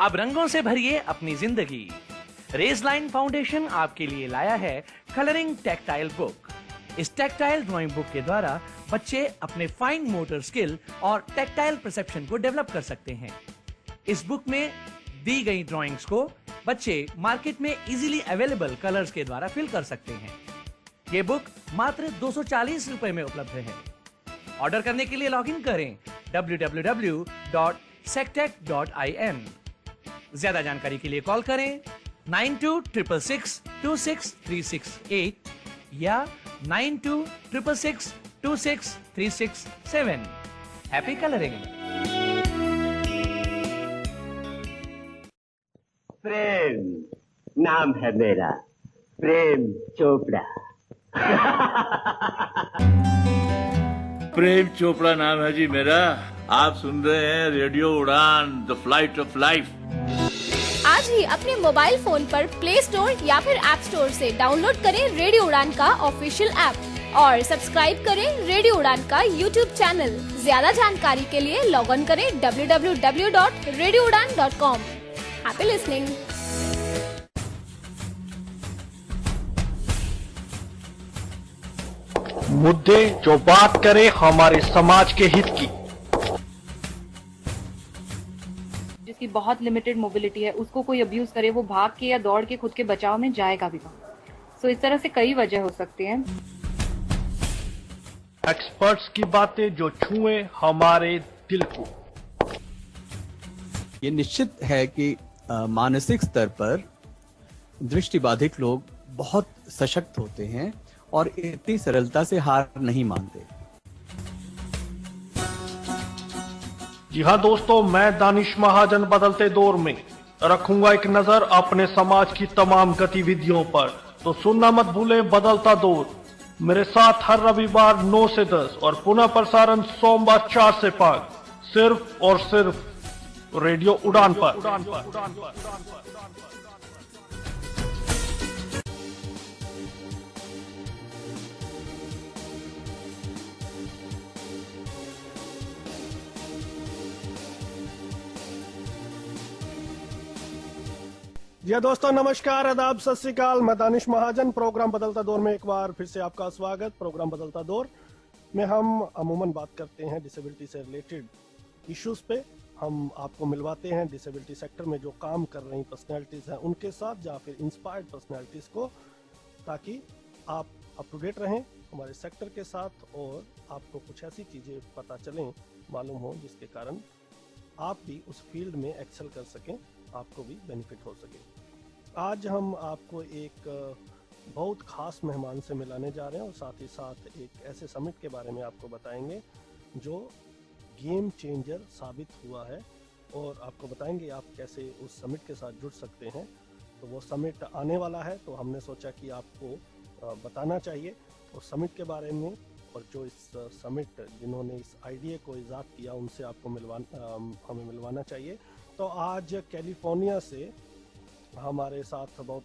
अब रंगों से भरिए अपनी जिंदगी। रेजलाइन फाउंडेशन आपके लिए लाया है कलरिंग टैक्टाइल बुक। इस टैक्टाइल ड्राइंग बुक के द्वारा बच्चे अपने फाइन मोटर स्किल और टैक्टाइल परसेप्शन को डेवलप कर सकते हैं। इस बुक में दी गई ड्राइंग्स को बच्चे मार्केट में इजीली अवेलेबल कलर्स के द्वारा फिल कर सकते हैं। ये बुक मात्र 240 रुपए में उपलब्ध है। ऑर्डर करने के लिए लॉगिन करें www.sectech.in। ज्यादा जानकारी के लिए कॉल करें 9266626368 या 9266626367। Happy colouring. प्रेम नाम है मेरा, प्रेम चोपड़ा। प्रेम चोपड़ा नाम है जी मेरा। आप सुन रहे हैं रेडियो उड़ान, द फ्लाइट ऑफ लाइफ। आज ही अपने मोबाइल फोन पर प्ले स्टोर या फिर ऐप स्टोर से डाउनलोड करें रेडियो उड़ान का ऑफिशियल ऐप और सब्सक्राइब करें रेडियो उड़ान का यूट्यूब चैनल। ज्यादा जानकारी के लिए लॉग ऑन करें www.radioudan.com। Happy listening. मुद्दे जो बात करे हमारे समाज के हित की। जिसकी बहुत लिमिटेड मोबिलिटी है उसको कोई अब्यूज करे, वो भाग के या दौड़ के खुद के बचाव में जाएगा भी कहाँ। सो इस तरह से कई वजह हो सकती हैं। एक्सपर्ट्स की बातें जो छुए हमारे दिल को। ये निश्चित है कि मानसिक स्तर पर दृष्टिबाधित लोग बहुत सशक्त होते हैं और इतनी सरलता से हार नहीं मानते। जी हाँ दोस्तों, मैं दानिश महाजन बदलते दौर में रखूंगा एक नजर अपने समाज की तमाम गतिविधियों पर। तो सुनना मत भूलें बदलता दौर, मेरे साथ हर रविवार 9 से 10 और पुनः प्रसारण सोमवार 4 से 5, सिर्फ और सिर्फ रेडियो उड़ान पर। जी दोस्तों, नमस्कार, आदाब, सत श्री अकाल। मैं दानिश महाजन। प्रोग्राम बदलता दौर में एक बार फिर से आपका स्वागत। प्रोग्राम बदलता दौर में हम अमूमन बात करते हैं डिसेबिलिटी से रिलेटेड इश्यूज पे। हम आपको मिलवाते हैं डिसेबिलिटी सेक्टर में जो काम कर रही पर्सनैलिटीज हैं उनके साथ या फिर इंस्पायर्ड पर्सनैलिटीज को, ताकि आप अप टू डेट रहें हमारे सेक्टर के साथ और आपको कुछ ऐसी चीजें पता चलें, मालूम हो, जिसके कारण आप भी उस फील्ड में एक्सेल कर सकें, आपको भी बेनिफिट हो सके। आज हम आपको एक बहुत खास मेहमान से मिलाने जा रहे हैं और साथ ही साथ एक ऐसे समिट के बारे में आपको बताएंगे जो गेम चेंजर साबित हुआ है और आपको बताएंगे आप कैसे उस समिट के साथ जुड़ सकते हैं। तो वो समिट आने वाला है, तो हमने सोचा कि आपको बताना चाहिए उस समिट के बारे में, और जो इस समिट जिन्होंने इस आइडिया को ईजाद किया उनसे आपको हमें मिलवाना चाहिए। तो आज कैलिफोर्निया से हमारे साथ बहुत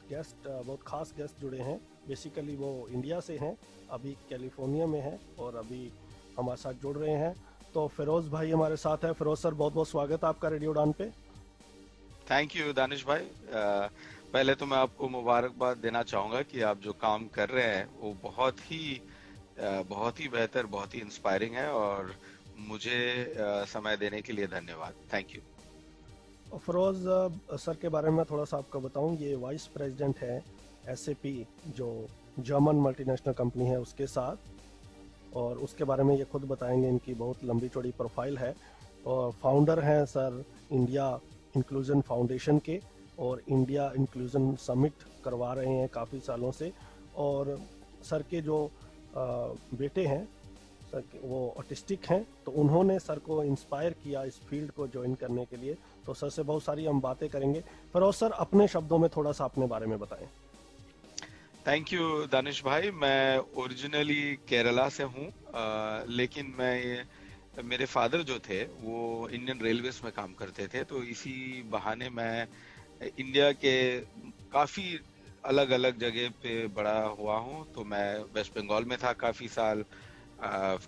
खास गेस्ट जुड़े हैं। बेसिकली वो इंडिया से हैं, अभी कैलिफोर्निया में हैं और अभी हमारे साथ जुड़ रहे हैं। तो फिरोज भाई हमारे साथ है। फिरोज सर, बहुत बहुत स्वागत है आपका रेडियो उड़ान पे। थैंक यू दानिश भाई। पहले तो मैं आपको मुबारकबाद देना चाहूँगा कि आप जो काम कर रहे हैं वो बहुत ही बेहतर, बहुत ही इंस्पायरिंग है और मुझे समय देने के लिए धन्यवाद। Thank you. फिरोज सर के बारे में थोड़ा सा आपको बताऊं, ये वाइस प्रेसिडेंट है SAP, जो जर्मन मल्टीनेशनल कंपनी है उसके साथ, और उसके बारे में ये खुद बताएंगे। इनकी बहुत लंबी चौड़ी प्रोफाइल है और फाउंडर हैं सर इंडिया इंक्लूजन फाउंडेशन के, और इंडिया इंक्लूजन समिट करवा रहे हैं काफ़ी सालों से। और सर के जो बेटे हैं सर वो ऑटिस्टिक हैं, तो उन्होंने सर को इंस्पायर किया इस फील्ड को ज्वाइन करने के लिए। तो सर से बहुत सारी हम बातें करेंगे। फिरोज सर, अपने शब्दों में थोड़ा सा अपने बारे में बताएं। थैंक यू दानिश भाई। मैं ओरिजिनली केरला से हूँ, लेकिन मेरे फादर जो थे वो इंडियन रेलवेज में काम करते थे, तो इसी बहाने मैं इंडिया के काफ़ी अलग अलग जगह पे बड़ा हुआ हूँ। तो मैं वेस्ट बंगाल में था काफ़ी साल,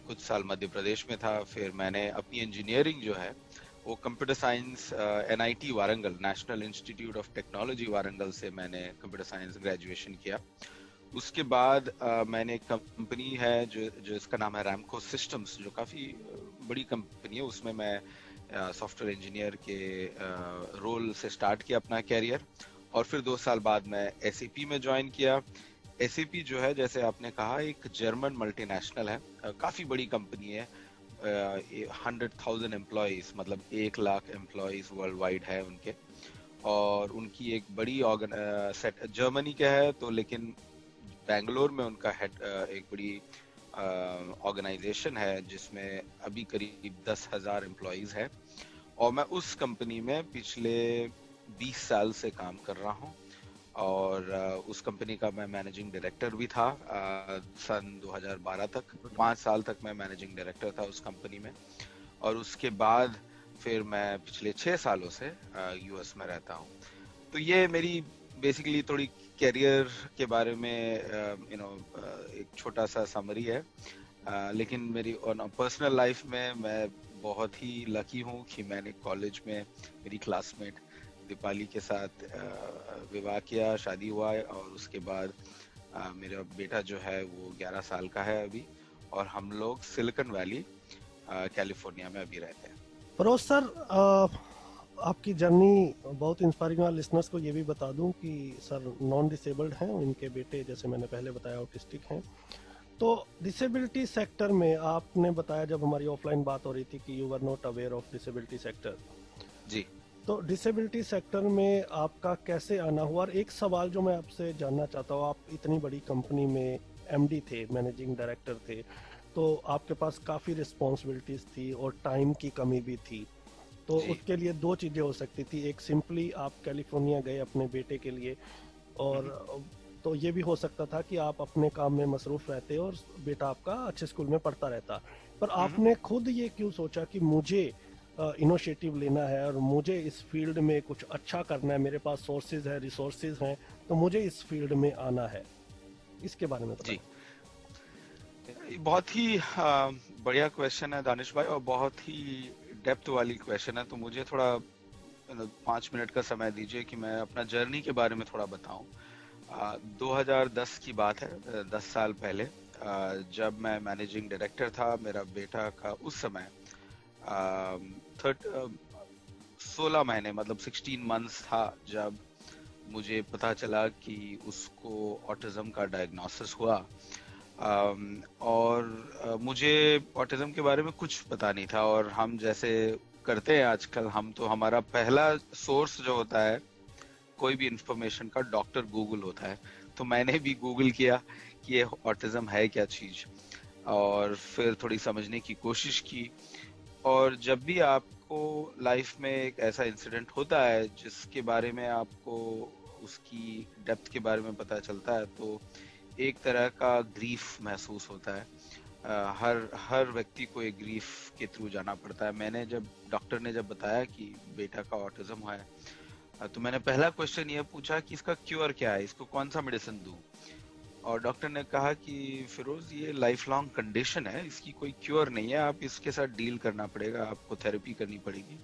कुछ साल मध्य प्रदेश में था। फिर मैंने अपनी इंजीनियरिंग जो है वो computer science NIT Warangal, national institute of technology Warangal से मैंने कंप्यूटर साइंस ग्रेजुएशन किया। उसके बाद मैंने एक कंपनी है जो इसका नाम है रैमको सिस्टम्स, जो काफ़ी बड़ी कंपनी है। उसमें मैं सॉफ्टवेयर इंजीनियर के रोल से स्टार्ट किया अपना कैरियर, और फिर 2 साल बाद मैं SAP में ज्वाइन किया। SAP जो है, जैसे आपने कहा, एक जर्मन मल्टीनेशनल है, काफ़ी बड़ी कंपनी है। 100,000 एम्प्लॉयज, मतलब 1 लाख एम्प्लॉयज वर्ल्ड वाइड है उनके, और उनकी एक बड़ी सेट जर्मनी का है तो, लेकिन बेंगलोर में उनका हेड एक बड़ी ऑर्गेनाइजेशन है जिसमें अभी करीब 10,000 एम्प्लॉयज है। और मैं उस कंपनी में पिछले 20 साल से काम कर रहा हूँ, और उस कंपनी का मैं मैनेजिंग डायरेक्टर भी था सन 2012 तक। 5 साल तक मैं मैनेजिंग डायरेक्टर था उस कंपनी में, और उसके बाद फिर मैं पिछले 6 सालों से US में रहता हूँ। तो ये मेरी बेसिकली थोड़ी कैरियर के बारे में एक छोटा सा समरी है। लेकिन मेरी पर्सनल लाइफ में मैं बहुत ही लकी हूँ कि मैंने कॉलेज में मेरी क्लासमेट दीपाली के साथ विवाह किया, शादी हुआ, और उसके बाद मेरा बेटा जो है वो 11 साल का है अभी, और हम लोग सिलिकॉन वैली कैलिफोर्निया में अभी रहते हैं। फरोज सर, आपकी जर्नी बहुत इंस्पायरिंग है। लिसनर्स को ये भी बता दूं कि सर नॉन डिसेबल्ड हैं, उनके बेटे जैसे मैंने पहले बताया ऑटिस्टिक हैं। तो डिसेबिलिटी सेक्टर में आपने बताया, जब हमारी ऑफलाइन बात हो रही थी, कि you were not aware of disability sector. जी। तो डिसेबिलिटी सेक्टर में आपका कैसे आना हुआ? और एक सवाल जो मैं आपसे जानना चाहता हूँ, आप इतनी बड़ी कंपनी में MD थे, मैनेजिंग डायरेक्टर थे, तो आपके पास काफ़ी रिस्पॉन्सिबिलिटीज थी और टाइम की कमी भी थी। तो उसके लिए 2 चीज़ें हो सकती थी। एक, सिंपली आप कैलिफोर्निया गए अपने बेटे के लिए, और तो ये भी हो सकता था कि आप अपने काम में मसरूफ रहते और बेटा आपका अच्छे स्कूल में पढ़ता रहता। पर आपने खुद ये क्यों सोचा कि मुझे इनिशिएटिव लेना है और मुझे इस फील्ड में कुछ अच्छा करना है, मेरे पास सोर्सेज है, रिसोर्सेज हैं, तो मुझे इस फील्ड में आना है? इसके बारे में बताइए। बहुत ही बढ़िया क्वेश्चन है दानिश भाई, और बहुत ही डेप्थ वाली क्वेश्चन है। तो मुझे थोड़ा 5 मिनट का समय दीजिए कि मैं अपना जर्नी के बारे में थोड़ा बताऊं। 2010 की बात है, 10 साल पहले, जब मैं मैनेजिंग डायरेक्टर था। मेरा बेटा का उस समय 16 महीने, मतलब 16 मंथ्स था, जब मुझे पता चला कि उसको ऑटिज्म का डायग्नोसिस हुआ। और मुझे ऑटिज्म के बारे में कुछ पता नहीं था, और हम जैसे करते हैं आजकल, हम तो, हमारा पहला सोर्स जो होता है कोई भी इंफॉर्मेशन का, डॉक्टर गूगल होता है। तो मैंने भी गूगल किया कि ये ऑटिज्म है क्या चीज, और फिर थोड़ी समझने की कोशिश की। और जब भी आपको लाइफ में एक ऐसा इंसिडेंट होता है जिसके बारे में आपको उसकी डेप्थ के बारे में पता चलता है, तो एक तरह का ग्रीफ महसूस होता है। हर व्यक्ति को एक ग्रीफ के थ्रू जाना पड़ता है। मैंने जब डॉक्टर ने जब बताया कि बेटा का ऑटिज्म है, तो मैंने पहला क्वेश्चन ये पूछा कि इसका क्योर क्या है, इसको कौन सा मेडिसिन दूं। और डॉक्टर ने कहा कि फिरोज, ये लाइफ लॉन्ग कंडीशन है, इसकी कोई क्योर नहीं है, आप इसके साथ डील करना पड़ेगा, आपको थेरेपी करनी पड़ेगी।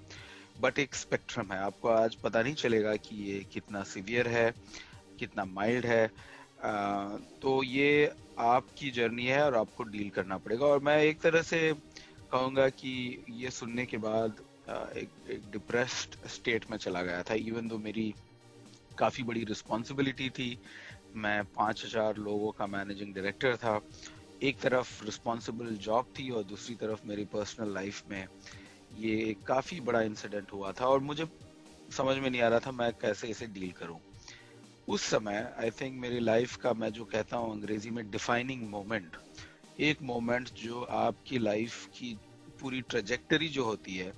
बट एक स्पेक्ट्रम है, आपको आज पता नहीं चलेगा कि ये कितना सीवियर है, कितना माइल्ड है। तो ये आपकी जर्नी है और आपको डील करना पड़ेगा। और मैं एक तरह से कहूँगा कि ये सुनने के बाद एक डिप्रेस्ड स्टेट में चला गया था। इवन दो मेरी काफ़ी बड़ी रिस्पॉन्सिबिलिटी थी, मैं 5,000 लोगों का मैनेजिंग डायरेक्टर था। एक तरफ रिस्पॉन्सिबल जॉब थी और दूसरी तरफ मेरी पर्सनल लाइफ में ये काफ़ी बड़ा इंसिडेंट हुआ था, और मुझे समझ में नहीं आ रहा था मैं कैसे इसे डील करूं। उस समय आई थिंक मेरी लाइफ का, मैं जो कहता हूँ अंग्रेजी में, डिफाइनिंग मोमेंट, एक मोमेंट जो आपकी लाइफ की पूरी ट्रेजेक्टरी जो होती है,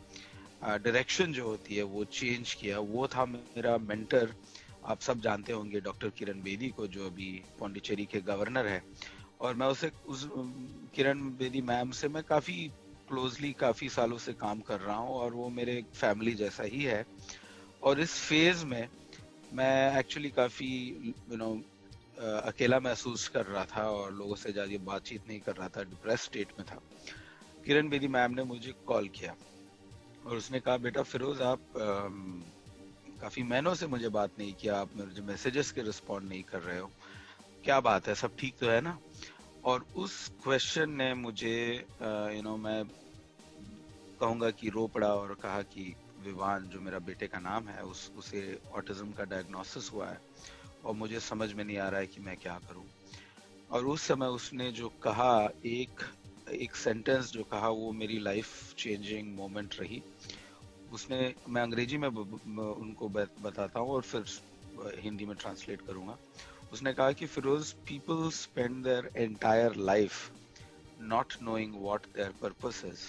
डायरेक्शन जो होती है, वो चेंज किया, वो था मेरा मेंटर। आप सब जानते होंगे डॉक्टर किरण बेदी को, जो अभी पौंडीचेरी के गवर्नर है। और मैं उस किरण बेदी मैम से मैं काफ़ी क्लोजली काफ़ी सालों से काम कर रहा हूँ, और वो मेरे फैमिली जैसा ही है। और इस फेज में मैं एक्चुअली काफ़ी अकेला महसूस कर रहा था और लोगों से ज़्यादा बातचीत नहीं कर रहा था, डिप्रेस स्टेट में था। किरण बेदी मैम ने मुझे कॉल किया। और उसने कहा बेटा फिरोज आप काफी महीनों से मुझे बात नहीं किया, आप मुझे मैसेजेस के रिस्पॉन्ड नहीं कर रहे हो, क्या बात है, सब ठीक तो है ना। और उस क्वेश्चन ने मुझे मैं कहूंगा कि रो पड़ा और कहा कि विवान जो मेरा बेटे का नाम है उसे ऑटिज्म का डायग्नोसिस हुआ है और मुझे समझ में नहीं आ रहा है कि मैं क्या करूं। और उस समय उसने जो कहा, एक सेंटेंस जो कहा, वो मेरी लाइफ चेंजिंग मोमेंट रही। उसने, मैं अंग्रेजी में उनको बताता हूँ और फिर हिंदी में ट्रांसलेट करूंगा। उसने कहा कि Firoz, people spend their entire life not knowing what their purpose is,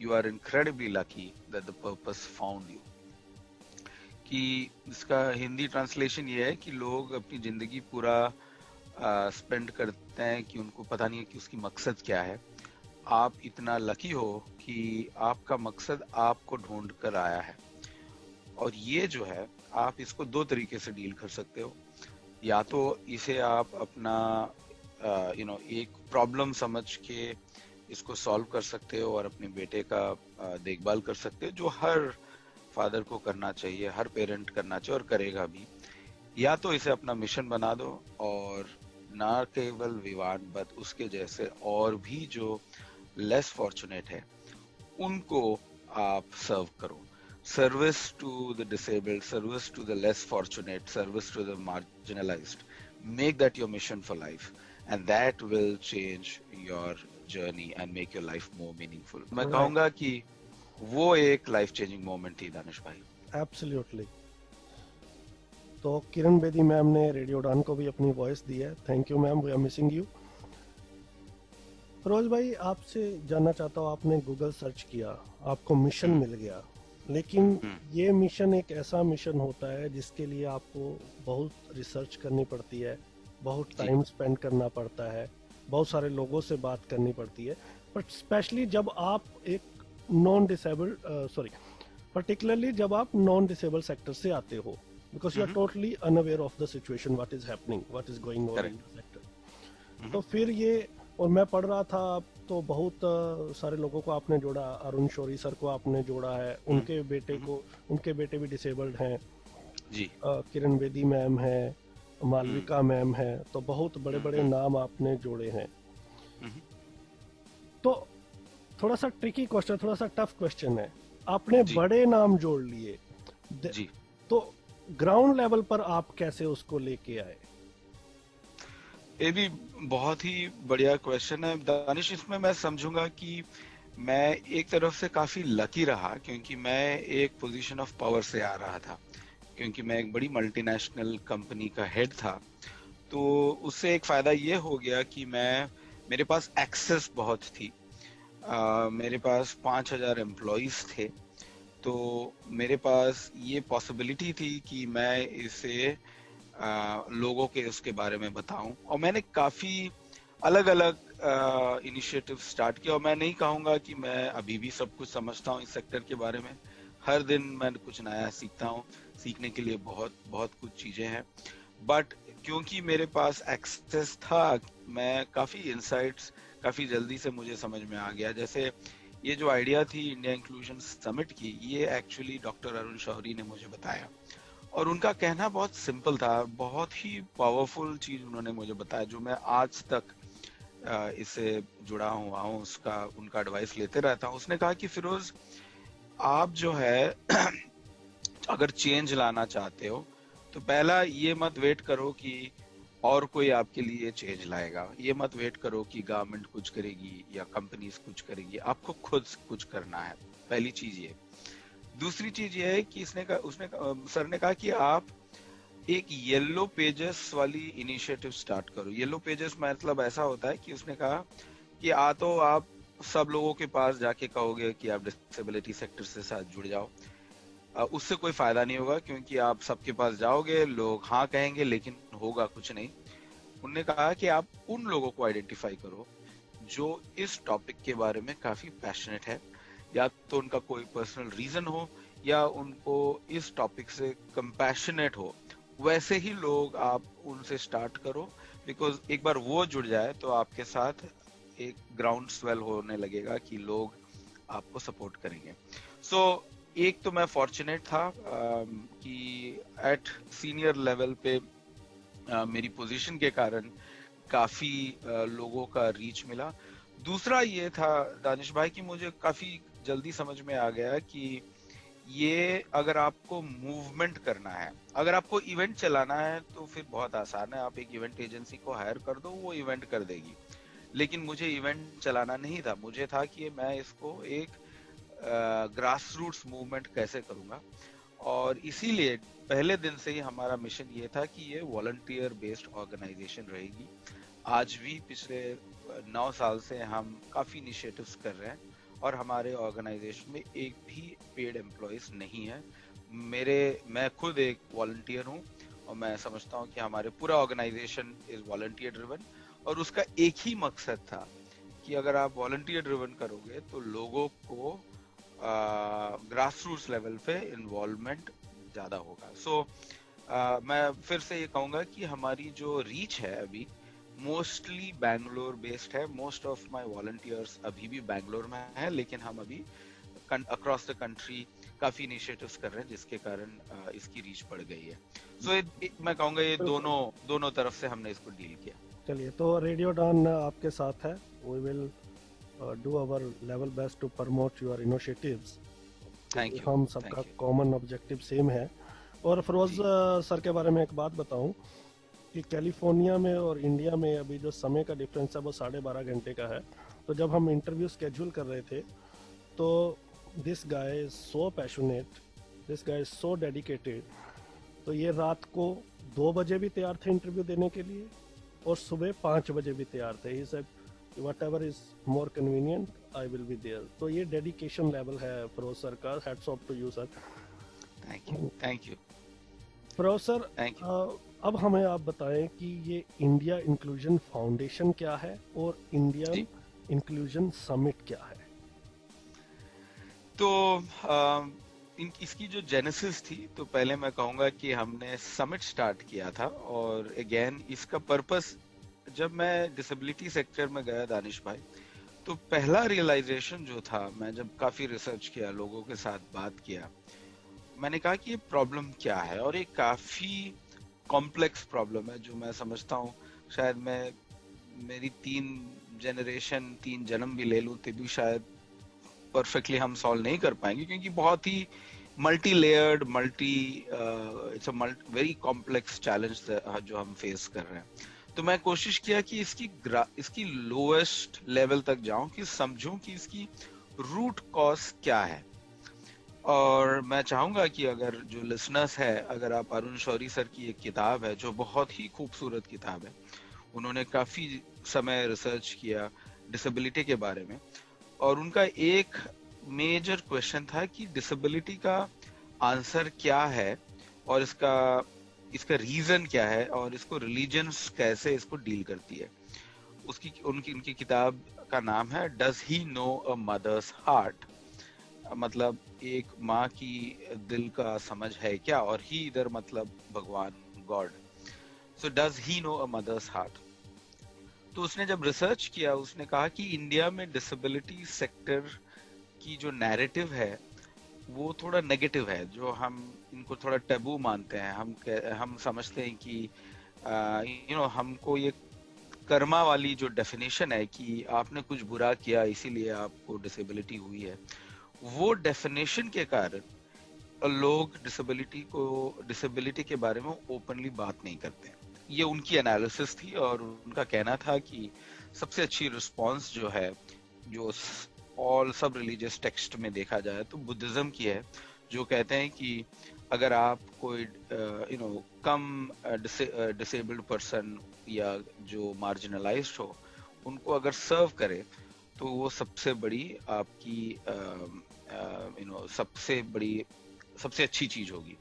you are incredibly lucky that the purpose found you. कि इसका हिंदी ट्रांसलेशन ये है कि लोग अपनी जिंदगी पूरा स्पेंड करते हैं कि उनको पता नहीं है कि उसकी मकसद क्या है। आप इतना लकी हो कि आपका मकसद आपको ढूंढ कर आया है। और ये जो है, आप इसको दो तरीके से डील कर सकते हो। या तो इसे आप अपना एक प्रॉब्लम समझ के इसको सॉल्व कर सकते हो और अपने बेटे का देखभाल कर सकते हो, जो हर फादर को करना चाहिए, हर पेरेंट करना चाहिए और करेगा भी। या तो इसे अपना मिशन बना दो और ना केवल विवान बट उसके जैसे और भी जो लेस फॉर्चुनेट है उनको आप सर्व करो। Service to the disabled, service to the less fortunate, service to the marginalised, make that your mission for life and that will change your journey and make your life more meaningful. मैं कहूंगा कि वो एक life changing moment थी दानिश भाई। Absolutely. तो Kiran Bedi ma'am ने radio Udaan को भी अपनी वॉइस दी है। Thank you ma'am, we are missing you. Firoz भाई, आपसे जानना चाहता हूँ, आपने गूगल सर्च किया, आपको मिशन मिल गया, लेकिन ये मिशन एक ऐसा मिशन होता है जिसके लिए आपको बहुत रिसर्च करनी पड़ती है, बहुत टाइम स्पेंड करना पड़ता है, बहुत सारे लोगों से बात करनी पड़ती है। बट स्पेशली जब आप एक नॉन डिसेबल्ड पर्टिकुलरली जब आप नॉन डिसेबल सेक्टर से आते हो, because you are totally unaware of the situation, what is happening, what is going on in the sector. तो फिर ये, और मैं पढ़ रहा था तो बहुत सारे लोगों को आपने जोड़ा, अरुण शौरी सर को आपने जोड़ा है, उनके बेटे को, उनके बेटे भी डिसेबल्ड हैं जी, किरण बेदी मैम है, मालविका मैम है, तो बहुत बड़े बड़े नाम आपने जोड़े हैं। तो थोड़ा सा ट्रिकी क्वेश्चन, थोड़ा सा टफ क्वेश्चन है, आपने बड़े नाम जोड़ लिए जी, तो ग्राउंड लेवल पर आप कैसे उसको लेके आए? ये भी बहुत ही बढ़िया क्वेश्चन है दानिश। इसमें मैं समझूंगा कि मैं एक तरफ से काफी लकी रहा क्योंकि मैं एक पोजीशन ऑफ पावर से आ रहा था, क्योंकि मैं एक बड़ी मल्टीनेशनल कंपनी का हेड था। तो उससे एक फायदा ये हो गया कि मेरे पास एक्सेस बहुत थी। मेरे पास 5000 एम्प्लॉइज थे, तो मेरे पास ये पॉसिबिलिटी थी कि मैं इसे लोगों के उसके बारे में बताऊं। और मैंने काफी अलग अलग इनिशिएटिव स्टार्ट किया, और मैं नहीं कहूंगा कि मैं अभी भी सब कुछ समझता हूं इस सेक्टर के बारे में। हर दिन मैं कुछ नया सीखता हूं, सीखने के लिए बहुत बहुत कुछ चीजें हैं। बट क्योंकि मेरे पास एक्सेस था, मैं काफी इनसाइट्स काफी जल्दी से मुझे समझ में आ गया। जैसे ये जो आइडिया थी इंडिया इंक्लूजन समिट की, ये एक्चुअली डॉक्टर अरुण शौरी ने मुझे बताया, और उनका कहना बहुत सिंपल था, बहुत ही पावरफुल चीज उन्होंने मुझे बताया, जो मैं आज तक इससे जुड़ा हुआ हूँ, उनका एडवाइस लेते रहता हूँ। उसने कहा कि फिरोज, आप जो है अगर चेंज लाना चाहते हो तो पहला ये मत वेट करो कि और कोई आपके लिए चेंज लाएगा, ये मत वेट करो कि गवर्नमेंट कुछ करेगी या कंपनीज कुछ करेगी, आपको खुद कुछ करना है। पहली चीज ये। दूसरी चीज ये है कि सर ने कहा कि आप एक येलो पेजेस वाली इनिशिएटिव स्टार्ट करो। येलो पेजेस मतलब ऐसा होता है कि उसने कहा कि तो आप सब लोगों के पास जाके कहोगे कि आप डिसेबिलिटी सेक्टर से साथ जुड़ जाओ, उससे कोई फायदा नहीं होगा, क्योंकि आप सबके पास जाओगे, लोग हाँ कहेंगे लेकिन होगा कुछ नहीं। उन्होंने कहा कि आप उन लोगों को आइडेंटिफाई करो जो इस टॉपिक के बारे में काफी पैशनेट है, या तो उनका कोई पर्सनल रीजन हो या उनको इस टॉपिक से कंपैशनेट हो। वैसे ही लोग आप उनसे स्टार्ट करो, बिकॉज एक बार वो जुड़ जाए तो आपके साथ एक ग्राउंड स्वेल होने लगेगा कि लोग आपको सपोर्ट करेंगे। सो एक तो मैं फॉर्चुनेट था कि एट सीनियर लेवल पे मेरी पोजीशन के कारण काफी लोगों का रीच मिला। दूसरा ये था दानिश भाई कि मुझे काफी जल्दी समझ में आ गया कि ये अगर आपको मूवमेंट करना है, अगर आपको इवेंट चलाना है तो फिर बहुत आसान है, आप एक इवेंट एजेंसी को हायर कर दो, वो इवेंट कर देगी। लेकिन मुझे इवेंट चलाना नहीं था, मुझे था कि मैं इसको एक ग्रास रूट्स मूवमेंट कैसे करूंगा। और इसीलिए पहले दिन से ही हमारा मिशन ये था कि ये वॉलंटियर बेस्ड ऑर्गेनाइजेशन रहेगी। आज भी पिछले 9 साल से हम काफी इनिशिएटिव्स कर रहे हैं और हमारे ऑर्गेनाइजेशन में एक भी पेड एम्प्लॉयज नहीं है। मैं खुद एक वॉलंटियर हूँ और मैं समझता हूँ कि हमारे पूरा ऑर्गेनाइजेशन इज वॉलंटियर ड्रिवन, और उसका एक ही मकसद था कि अगर आप वॉलंटियर ड्रिवन करोगे तो लोगों को ग्रास रूट्स लेवल पे इन्वॉल्वमेंट ज्यादा होगा। सो मैं फिर से ये कहूंगा कि हमारी जो रीच है अभी मोस्टली बैंगलोर बेस्ड है। मोस्ट ऑफ माय वॉलंटियर्स अभी भी बैंगलोर में है, लेकिन हम अभी अक्रॉस द कंट्री काफी इनिशिएटिव्स कर रहे हैं जिसके कारण इसकी रीच बढ़ गई है। सो मैं कहूंगा ये दोनों तरफ से हमने इसको डील किया। चलिए, तो रेडियो उड़ान आपके साथ है। We will do our level best to promote your initiatives. Thank you. हम सबका कॉमन ऑब्जेक्टिव सेम है। और फिरोज सर के बारे में एक बात बताऊं कि कैलिफोर्निया में और इंडिया में अभी जो समय का डिफरेंस है वो 12.5 घंटे का है। तो जब हम इंटरव्यू स्केड्यूल कर रहे थे तो this guy is so passionate, this guy is so dedicated. तो ये रात को 2 बजे भी तैयार थे इंटरव्यू देने के लिए और सुबह 5 बजे भी तैयार थे। He said whatever is more convenient I will be there. तो ये डेडिकेशन लेवल है फिरोज सर का। Hats off to you sir. Thank you Firoz sir. अब हमें आप बताएं कि ये इंडिया इंक्लूजन फाउंडेशन क्या है और इंडिया इंक्लूजन समिट क्या है। तो इसकी जो जेनेसिस थी, तो पहले मैं कहूंगा कि हमने समिट स्टार्ट किया था। और अगेन इसका पर्पस, जब मैं डिसेबिलिटी सेक्टर में गया दानिश भाई, तो पहला रियलाइजेशन जो था, मैं जब काफी रिसर्च किया, लोगों के साथ बात किया, मैंने कहा कि ये प्रॉब्लम क्या है। और ये काफी कॉम्प्लेक्स प्रॉब्लम है जो मैं समझता हूँ शायद मेरी 3 जन्म भी ले लूं तो भी शायद परफेक्टली हम सॉल्व नहीं कर पाएंगे, क्योंकि बहुत ही multi layered it's a very complex challenge जो हम फेस कर रहे हैं। तो मैं कोशिश किया कि इसकी लोएस्ट लेवल तक जाऊं, कि समझूं कि इसकी रूट कॉज क्या है। और मैं चाहूंगा कि अगर जो लिसनर्स है, अगर आप अरुण शौरी सर की एक किताब है जो बहुत ही खूबसूरत किताब है, उन्होंने काफी समय रिसर्च किया डिसेबिलिटी के बारे में, और उनका एक मेजर क्वेश्चन था कि डिसेबिलिटी का आंसर क्या है और इसका रीजन क्या है और इसको रिलीजन्स कैसे इसको डील करती है। उनकी किताब का नाम है does he know a mother's heart, मतलब एक माँ की दिल का समझ है क्या, और ही इधर मतलब भगवान, god. So does he know a mother's heart. तो उसने जब रिसर्च किया, उसने कहा कि इंडिया में डिसेबिलिटी सेक्टर की जो नैरेटिव है वो थोड़ा नेगेटिव है, जो हम इनको थोड़ा टैबू मानते हैं। हम समझते हैं कि हमको ये कर्मा वाली जो डेफिनेशन है कि आपने कुछ बुरा किया इसीलिए आपको डिसेबिलिटी हुई है, वो डेफिनेशन के कारण लोग डिसेबिलिटी के बारे में ओपनली बात नहीं करते। ये उनकी एनालिसिस थी और उनका कहना था कि सबसे अच्छी रिस्पांस जो है, जो सब रिलीजियस टेक्स्ट में देखा जाए तो बुद्धिज्म की है, जो कहते हैं कि अगर आप कोई कम डिसेबल्ड पर्सन या जो मार्जिनलाइज्ड हो, उनको अगर सर्व करे तो वो सबसे बड़ी आपकी सबसे अच्छी चीज होगी।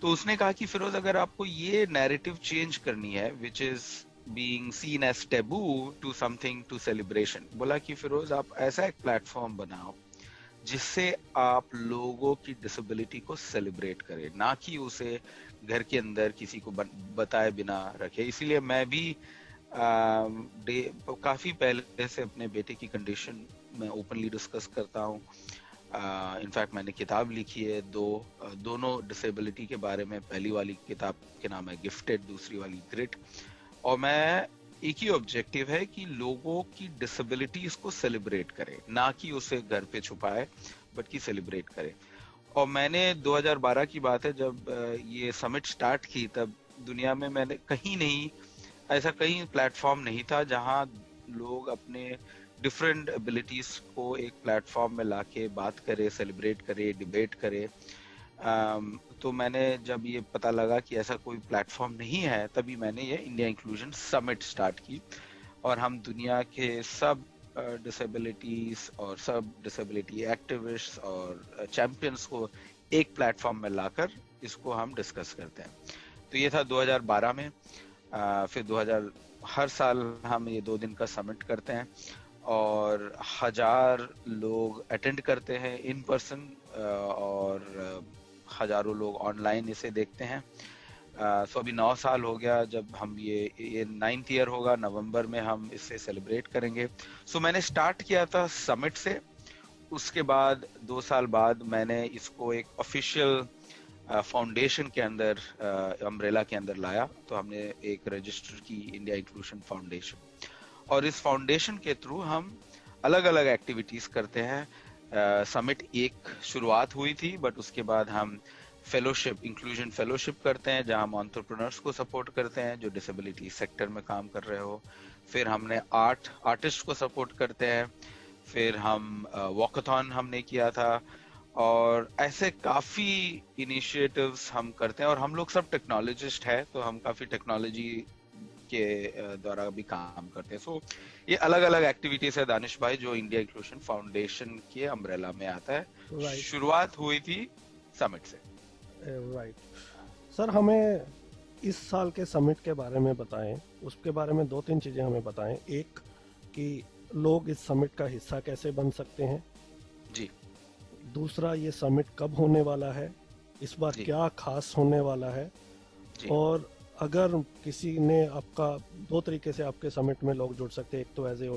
तो उसने कहा कि फिरोज, अगर आपको ये नैरेटिव चेंज करनी है which is being seen as taboo to something to celebration, बोला कि फिरोज आप ऐसा एक प्लेटफॉर्म बनाओ जिससे आप लोगों की डिसेबिलिटी को सेलिब्रेट करें, ना कि उसे घर के अंदर किसी को बताए बिना रखे। इसीलिए मैं भी काफी पहले से अपने बेटे की कंडीशन में ओपनली डिस्कस करता हूँ। इनफैक्ट मैंने किताब लिखी है दोनों डिसेबिलिटी के बारे में। पहली वाली किताब के नाम है गिफ्टेड, दूसरी वाली ग्रिट। और मैं एक ही ऑब्जेक्टिव है कि लोगों की डिसेबिलिटीज को सेलिब्रेट करे, ना कि उसे घर पे छुपाए, बट कि सेलिब्रेट करे। और मैंने 2012 की बात है जब ये समिट स्टार्ट की, तब दुनिया में मैंने कहीं नहीं ऐसा कहीं प्लेटफॉर्म नहीं था जहां लोग अपने डिफरेंट एबिलिटीज को एक प्लेटफॉर्म में लाके बात करे, सेलिब्रेट करे, डिबेट करे। तो मैंने जब ये पता लगा कि ऐसा कोई प्लेटफॉर्म नहीं है, तभी मैंने ये इंडिया इंक्लूजन समिट स्टार्ट की। और हम दुनिया के सब डिसेबिलिटीज और सब डिसेबिलिटी एक्टिविस्ट्स और चैंपियंस को एक प्लेटफॉर्म में लाकर इसको हम डिस्कस करते हैं। तो ये था 2012 में। फिर 2000 हर साल हम ये 2 दिन का समिट करते हैं और 1000 लोग अटेंड करते हैं इन पर्सन, और हजारों लोग ऑनलाइन इसे देखते हैं। सो अभी 9 साल हो गया जब हम ये 9th ईयर होगा, नवंबर में हम इसे सेलिब्रेट करेंगे। सो मैंने स्टार्ट किया था समिट से, उसके बाद 2 साल बाद मैंने इसको एक ऑफिशियल फाउंडेशन के अंदर, अम्ब्रेला के अंदर लाया। तो हमने एक रजिस्टर की इंडिया इंक्लूजन फाउंडेशन, और इस फाउंडेशन के थ्रू हम अलग अलग एक्टिविटीज करते हैं। समिट एक शुरुआत हुई थी, बट उसके बाद हम फेलोशिप, इंक्लूजन फेलोशिप करते हैं, जहां हम एंटरप्रेन्योर्स को सपोर्ट करते हैं जो डिसेबिलिटी सेक्टर में काम कर रहे हो। फिर हमने आर्टिस्ट को सपोर्ट करते हैं। फिर हम वॉकाथॉन हमने किया था, और ऐसे काफी इनिशिएटिव्स हम करते हैं। और हम लोग सब टेक्नोलॉजिस्ट है, तो हम काफी टेक्नोलॉजी के द्वारा भी काम करते हैं। सो ये अलग अलग एक्टिविटीज है दानिश भाई, जो इंडिया इंक्लूजन फाउंडेशन के अम्ब्रेला में आता है। शुरुआत हुई थी समिट से। राइट सर, हमें इस साल के समिट के बारे में बताएं, उसके बारे में 2-3 चीजें हमें बताएं। एक कि लोग इस समिट का हिस्सा कैसे बन सकते हैं जी। दूसरा, ये समिट कब होने वाला है, इस बार क्या खास होने वाला है जी। और अगर किसी ने आपका 2 तरीके से आपके समिट में लोग जुड़ सकते हैं, एक तो एज एन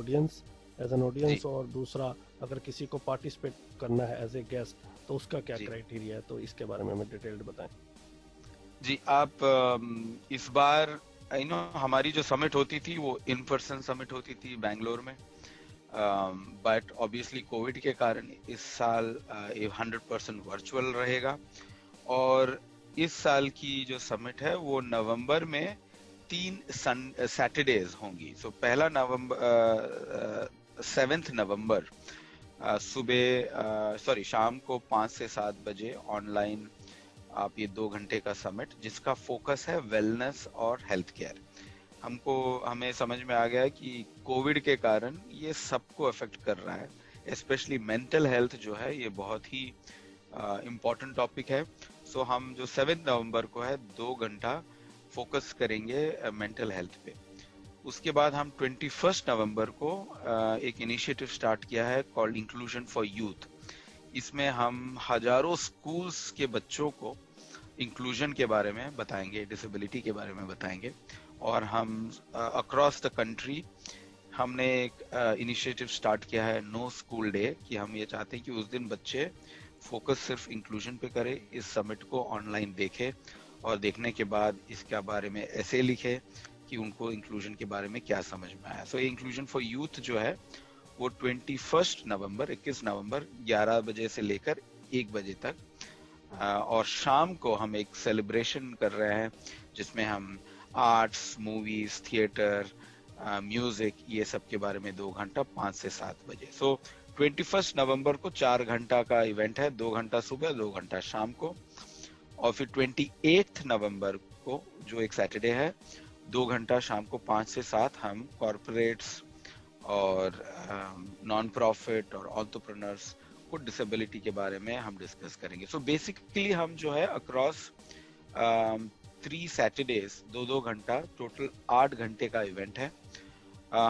ऑडियंस, और दूसरा अगर किसी को पार्टिसिपेट करना है एज ए गेस्ट, तो उसका क्या क्राइटेरिया है, तो इसके बारे में हमें डिटेल्ड बताएं। जी, आप इस बार हमारी जो समिट होती थी वो इन पर्सन समिट होती थी बैंगलोर में, बट ऑब्वियसली कोविड के कारण इस साल 100% वर्चुअल रहेगा। और इस साल की जो समिट है वो नवंबर में 3 सैटरडेज होंगी। सो पहला नवंबर 7 नवंबर शाम को 5 से 7 बजे ऑनलाइन आप ये 2 घंटे का समिट, जिसका फोकस है वेलनेस और हेल्थ केयर। हमें समझ में आ गया कि कोविड के कारण ये सबको अफेक्ट कर रहा है, स्पेशली मेंटल हेल्थ जो है ये बहुत ही इम्पोर्टेंट टॉपिक है। सो हम जो 7 नवंबर को है 2 घंटा फोकस करेंगे मेंटल हेल्थ पे। उसके बाद हम 21 नवंबर को एक इनिशिएटिव स्टार्ट किया है कॉल्ड इंक्लूजन फॉर यूथ। इसमें हम हजारों स्कूल्स के बच्चों को इंक्लूजन के बारे में बताएंगे, डिसेबिलिटी के बारे में बताएंगे। और हम अक्रॉस द कंट्री हमने एक इनिशिएटिव स्टार्ट किया है नो स्कूल डे, कि हम ये चाहते हैं कि उस दिन बच्चे फोकस सिर्फ इंक्लूजन पे करें, इस समिट को ऑनलाइन देखें और देखने के बाद इसके बारे में ऐसे लिखे कि उनको इंक्लूजन के बारे में क्या समझ में आया। सो ये इंक्लूजन फॉर यूथ जो है वो 21 नवंबर 11 बजे से लेकर 1 बजे तक, और शाम को हम एक सेलिब्रेशन कर रहे हैं जिसमें हम आर्ट्स, मूवीज, थिएटर, म्यूजिक, ये सब के बारे में 2 घंटा 5 से 7 बजे। सो 21 नवंबर को 4 घंटा का इवेंट है, 2 घंटा सुबह, 2 घंटा शाम को। और फिर 28 नवंबर को जो एक सैटरडे है, 2 घंटा शाम को 5 से 7 हम कॉर्पोरेट्स और नॉन प्रॉफिट और एंटरप्रेन्योर्स को डिसेबिलिटी के बारे में हम डिस्कस करेंगे। सो बेसिकली हम जो है अक्रॉस 3 सैटरडेज 2-2 घंटा, टोटल 8 घंटे का इवेंट है।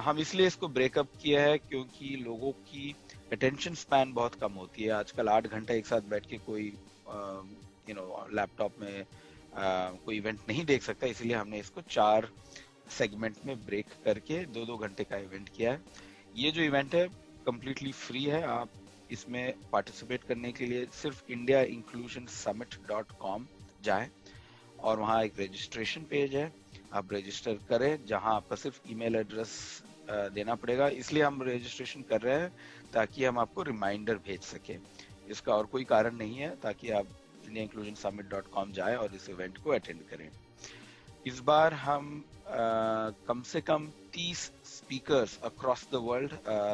हम इसलिए इसको ब्रेकअप किया है क्योंकि लोगों की अटेंशन स्पैन बहुत कम होती है आजकल। 8 घंटा एक साथ बैठ के कोई लैपटॉप में कोई इवेंट नहीं देख सकता, इसलिए हमने इसको 4 सेगमेंट में ब्रेक करके 2-2 घंटे का इवेंट किया है। ये जो इवेंट है कंप्लीटली फ्री है, आप इसमें पार्टिसिपेट करने के लिए सिर्फ indiainclusionsummit.com जाएं और वहाँ एक रजिस्ट्रेशन पेज है, आप रजिस्टर करें, जहाँ आपका सिर्फ ईमेल एड्रेस देना पड़ेगा। इसलिए हम रजिस्ट्रेशन कर रहे हैं ताकि हम आपको रिमाइंडर भेज सकें, इसका और कोई कारण नहीं है, ताकि आप indiainclusionsummit.com जाएं और इस इवेंट को अटेंड करें। इस बार हम कम से कम 30 speakers across the world,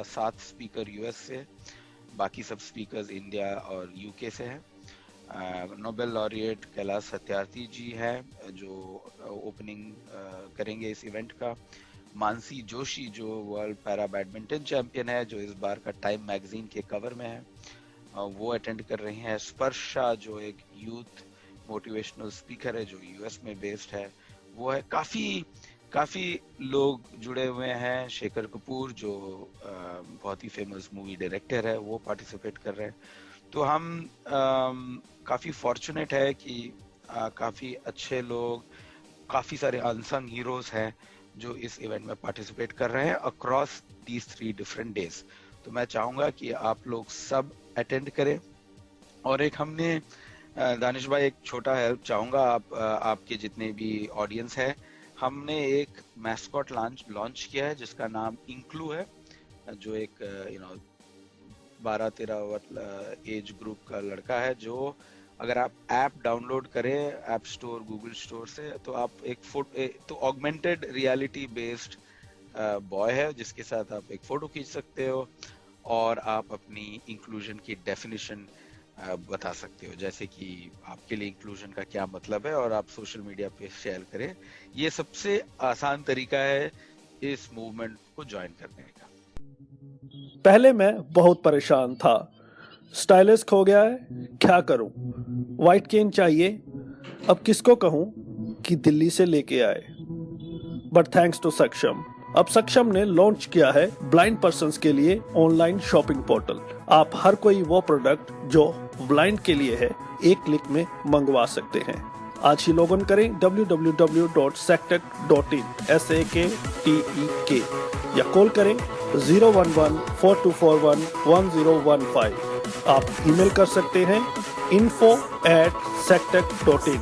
7 speaker US से, बाकी सब स्पीकर्स इंडिया और यूके से हैं। नोबेल लॉरिएट कैलाश सत्यार्थी जी है जो ओपनिंग करेंगे इस इवेंट का। मानसी जोशी जो वर्ल्ड पैरा बैडमिंटन चैंपियन है, जो इस बार का टाइम मैगजीन के कवर में है, वो अटेंड कर रही हैं। स्पर्शा जो एक यूथ मोटिवेशनल स्पीकर है जो यूएस में बेस्ड है, वो है। काफी लोग जुड़े हुए हैं। शेखर कपूर जो बहुत ही फेमस मूवी डायरेक्टर है, वो पार्टिसिपेट कर रहे हैं। तो हम काफी फॉर्चुनेट है कि काफी अच्छे लोग, काफी सारे अनसंग हीरोज हैं जो इस इवेंट में पार्टिसिपेट कर रहे हैं अक्रॉस दीज 3 डिफरेंट डेज। तो मैं चाहूंगा कि आप लोग सब अटेंड करें। और एक हमने दानिश भाई एक छोटा हेल्प चाहूंगा आपके जितने भी ऑडियंस है, हमने एक मैस्कॉट लॉन्च किया है जिसका नाम इंक्लू है, जो एक 12-13 एज ग्रुप का लड़का है, जो अगर आप ऐप डाउनलोड करें ऐप स्टोर गूगल स्टोर से, तो आप तो ऑगमेंटेड रियलिटी बेस्ड बॉय है जिसके साथ आप एक फोटो खींच सकते हो और आप अपनी इंक्लूजन की डेफिनेशन बता सकते हो, जैसे कि आपके लिए इंक्लूजन का क्या मतलब है, और आप सोशल मीडिया पे शेयर करें। ये सबसे आसान तरीका है इस मूवमेंट को ज्वाइन करने का। पहले मैं बहुत परेशान था, स्टाइलिश खो गया है, क्या करूं? व्हाइट केन चाहिए, अब किसको कहूं कि दिल्ली से लेके आए। बट थैंक्स टू सक्षम, अब सक्षम ने लॉन्च किया है ब्लाइंड पर्सन्स के लिए ऑनलाइन शॉपिंग पोर्टल। आप हर कोई वो प्रोडक्ट जो ब्लाइंड के लिए है एक क्लिक में मंगवा सकते हैं। आज ही लॉग इन करें www.saktek.in SAKTEK या कॉल करें 011-4241-1015। आप ईमेल कर सकते हैं info@saktek.in।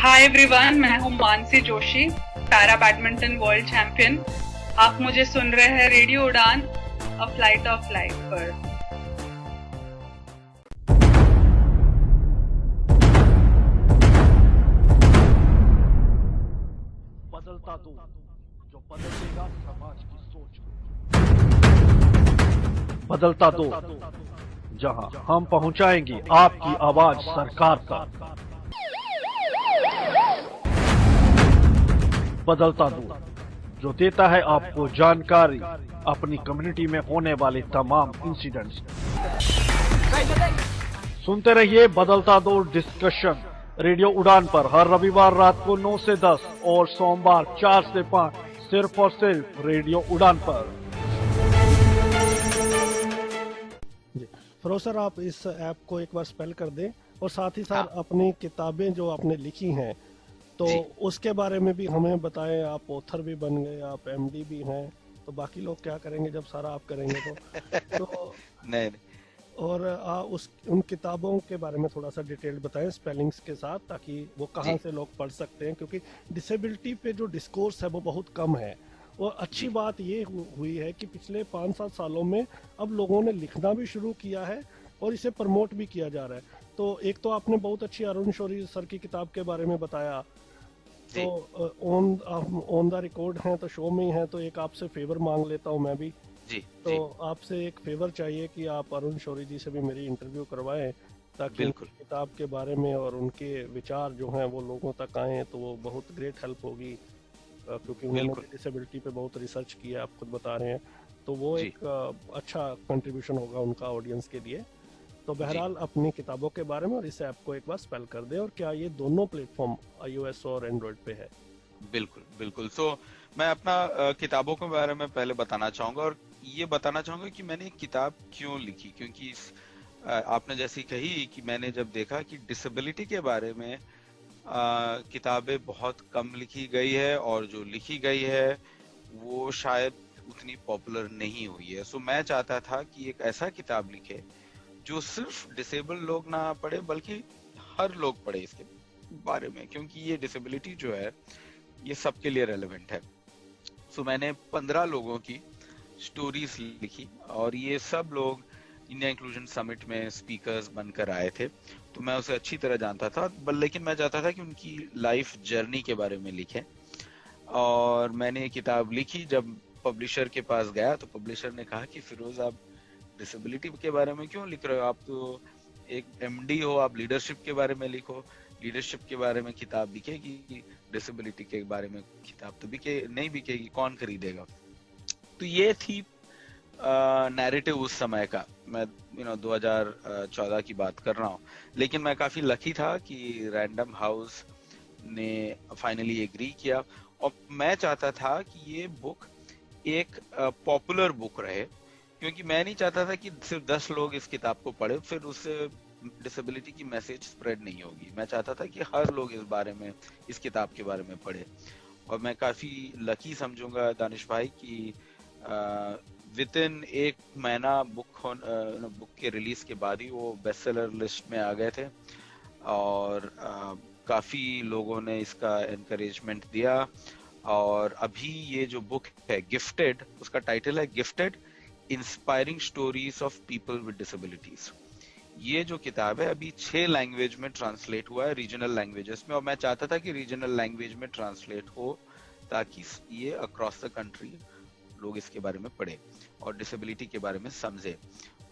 हाय एवरीवन, मैं हूँ Mansi Joshi, para badminton world champion. आप मुझे सुन रहे हैं रेडियो उड़ान अ फ्लाइट ऑफ लाइफ पर। बदलता दो जो बदलेगा समाज की सोच को। बदलता दो जहां हम पहुंचाएंगे आपकी आवाज सरकार तक। बदलता दो जो देता है आपको जानकारी अपनी कम्युनिटी में होने वाले तमाम इंसिडेंट्स। सुनते रहिए बदलता दो डिस्कशन रेडियो उड़ान पर हर रविवार रात को 9 से 10 और सोमवार 4 से 5 सिर्फ और सिर्फ रेडियो उड़ान पर। फिरोज सर, आप इस ऐप को एक बार स्पेल कर दें और साथ ही साथ अपनी किताबें जो आपने लिखी हैं तो उसके बारे में भी हमें बताएं। आप ऑथर भी बन गए, आप एमडी भी हैं, तो बाकी लोग क्या करेंगे जब सारा आप करेंगे तो नहीं। और उन किताबों के बारे में थोड़ा सा डिटेल बताएं स्पेलिंग्स के साथ, ताकि वो कहाँ से लोग पढ़ सकते हैं, क्योंकि डिसेबिलिटी पे जो डिस्कोर्स है वो बहुत कम है। और अच्छी बात ये हुई है कि पिछले 5-7 सालों में अब लोगों ने लिखना भी शुरू किया है और इसे प्रमोट भी किया जा रहा है। तो एक तो आपने बहुत अच्छी अरुण शौरी सर की किताब के बारे में बताया, तो ऑन द रिकॉर्ड हैं तो शो में ही हैं, तो एक आपसे फेवर मांग लेता हूं मैं भी जी। तो आपसे एक फेवर चाहिए कि आप अरुण शौरी जी से भी मेरी इंटरव्यू करवाएं, ताकि किताब के बारे में और उनके विचार जो हैं वो लोगों तक आए, तो वो बहुत ग्रेट हेल्प होगी, क्योंकि उन्होंने डिसेबिलिटी पे बहुत रिसर्च किया, आप खुद बता रहे हैं, तो वो एक अच्छा कंट्रीब्यूशन होगा उनका ऑडियंस के लिए। तो बहरहाल अपनी किताबों के बारे में और इस ऐप को एक बार स्पेल कर दे, और क्या ये दोनों प्लेटफॉर्म iOS और एंड्रॉइड पे है? बिल्कुल। तो मैं अपना किताबों के बारे में पहले बताना चाहूंगा, और ये बताना चाहूंगा कि मैंने एक किताब क्यों लिखी, क्योंकि आपने जैसी कही कि मैंने जब देखा कि डिसेबिलिटी के बारे में किताबें बहुत कम लिखी गई है, और जो लिखी गई है वो शायद उतनी पॉपुलर नहीं हुई है। सो मैं चाहता था कि एक ऐसा किताब लिखे जो सिर्फ डिसेबल लोग ना पढ़े बल्कि हर लोग पढ़े इसके बारे में, क्योंकि ये डिसेबिलिटी जो है ये सबके लिए रेलेवेंट है। सो मैंने 15 लोगों की स्टोरीज लिखी और ये सब लोग इंडिया इंक्लूजन समिट में स्पीकर्स बनकर आए थे, तो मैं उसे अच्छी तरह जानता था, लेकिन मैं चाहता था कि उनकी लाइफ जर्नी के बारे में लिखें। और मैंने ये किताब लिखी। जब पब्लिशर के पास गया तो पब्लिशर ने कहा कि फिरोज आप डिसेबिलिटी के बारे में क्यों लिख रहे हो, आप तो एक एमडी हो, आप लीडरशिप के बारे में लिखो, लीडरशिप के बारे में किताब बिकेगी, डिसेबिलिटी के बारे में किताब तो नहीं बिकेगी, कौन खरीदेगा। तो ये थी नैरेटिव उस समय का। मैं 2014 की बात कर रहा हूँ, लेकिन मैं काफी लकी था कि रैंडम हाउस ने फाइनली एग्री किया। और मैं चाहता था कि ये बुक एक पॉपुलर बुक रहे, क्योंकि मैं नहीं चाहता था कि सिर्फ 10 लोग इस किताब को पढ़े फिर उससे डिसेबिलिटी की मैसेज स्प्रेड नहीं होगी। मैं चाहता था कि हर लोग इस किताब के बारे में पढ़े। और मैं काफी लकी समझूंगा दानिश भाई कि विद इन 1 महीना बुक के रिलीज के बाद ही वो बेस्ट सेलर लिस्ट में आ गए थे और काफी लोगों ने इसका एनकरेजमेंट दिया। और अभी ये जो बुक है गिफ्टेड, उसका टाइटल है gifted inspiring stories of people with disabilities. ये जो किताब है अभी 6 लैंग्वेज में ट्रांसलेट हुआ है, रीजनल लैंग्वेजेस में, और मैं चाहता था कि रीजनल लैंग्वेज में ट्रांसलेट हो ताकि ये अक्रॉस द कंट्री लोग इसके बारे में पढ़े और डिसेबिलिटी के बारे में समझे।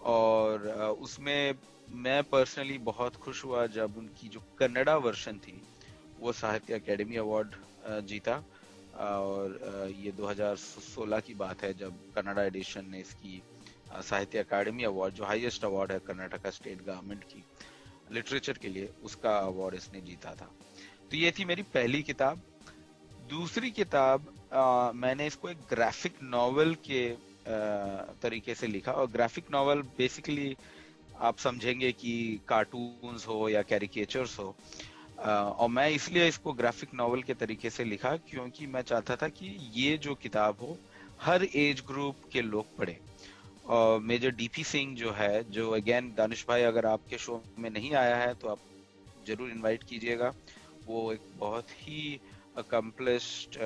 और उसमें मैं पर्सनली बहुत खुश हुआ जब उनकी जो कन्नड़ा वर्जन थी वो साहित्य अकेडमी अवार्ड जीता। और ये 2016 की बात है जब कन्नड़ा एडिशन ने इसकी साहित्य अकादमी अवार्ड, जो हाईएस्ट अवार्ड है कर्नाटका स्टेट गवर्नमेंट की लिटरेचर के लिए, उसका अवार्ड इसने जीता था। तो ये थी मेरी पहली किताब। दूसरी किताब मैंने इसको एक ग्राफिक नॉवेल के तरीके से लिखा। और ग्राफिक नॉवेल बेसिकली आप समझेंगे कि कार्टून्स हो या कैरिकेचर्स हो, और मैं इसलिए इसको ग्राफिक नॉवेल के तरीके से लिखा क्योंकि मैं चाहता था कि ये जो किताब हो हर एज ग्रुप के लोग पढ़े। और मेजर डीपी सिंह जो है, जो अगेन दानिश भाई अगर आपके शो में नहीं आया है तो आप जरूर इनवाइट कीजिएगा। वो एक बहुत ही अकम्प्लिश्ड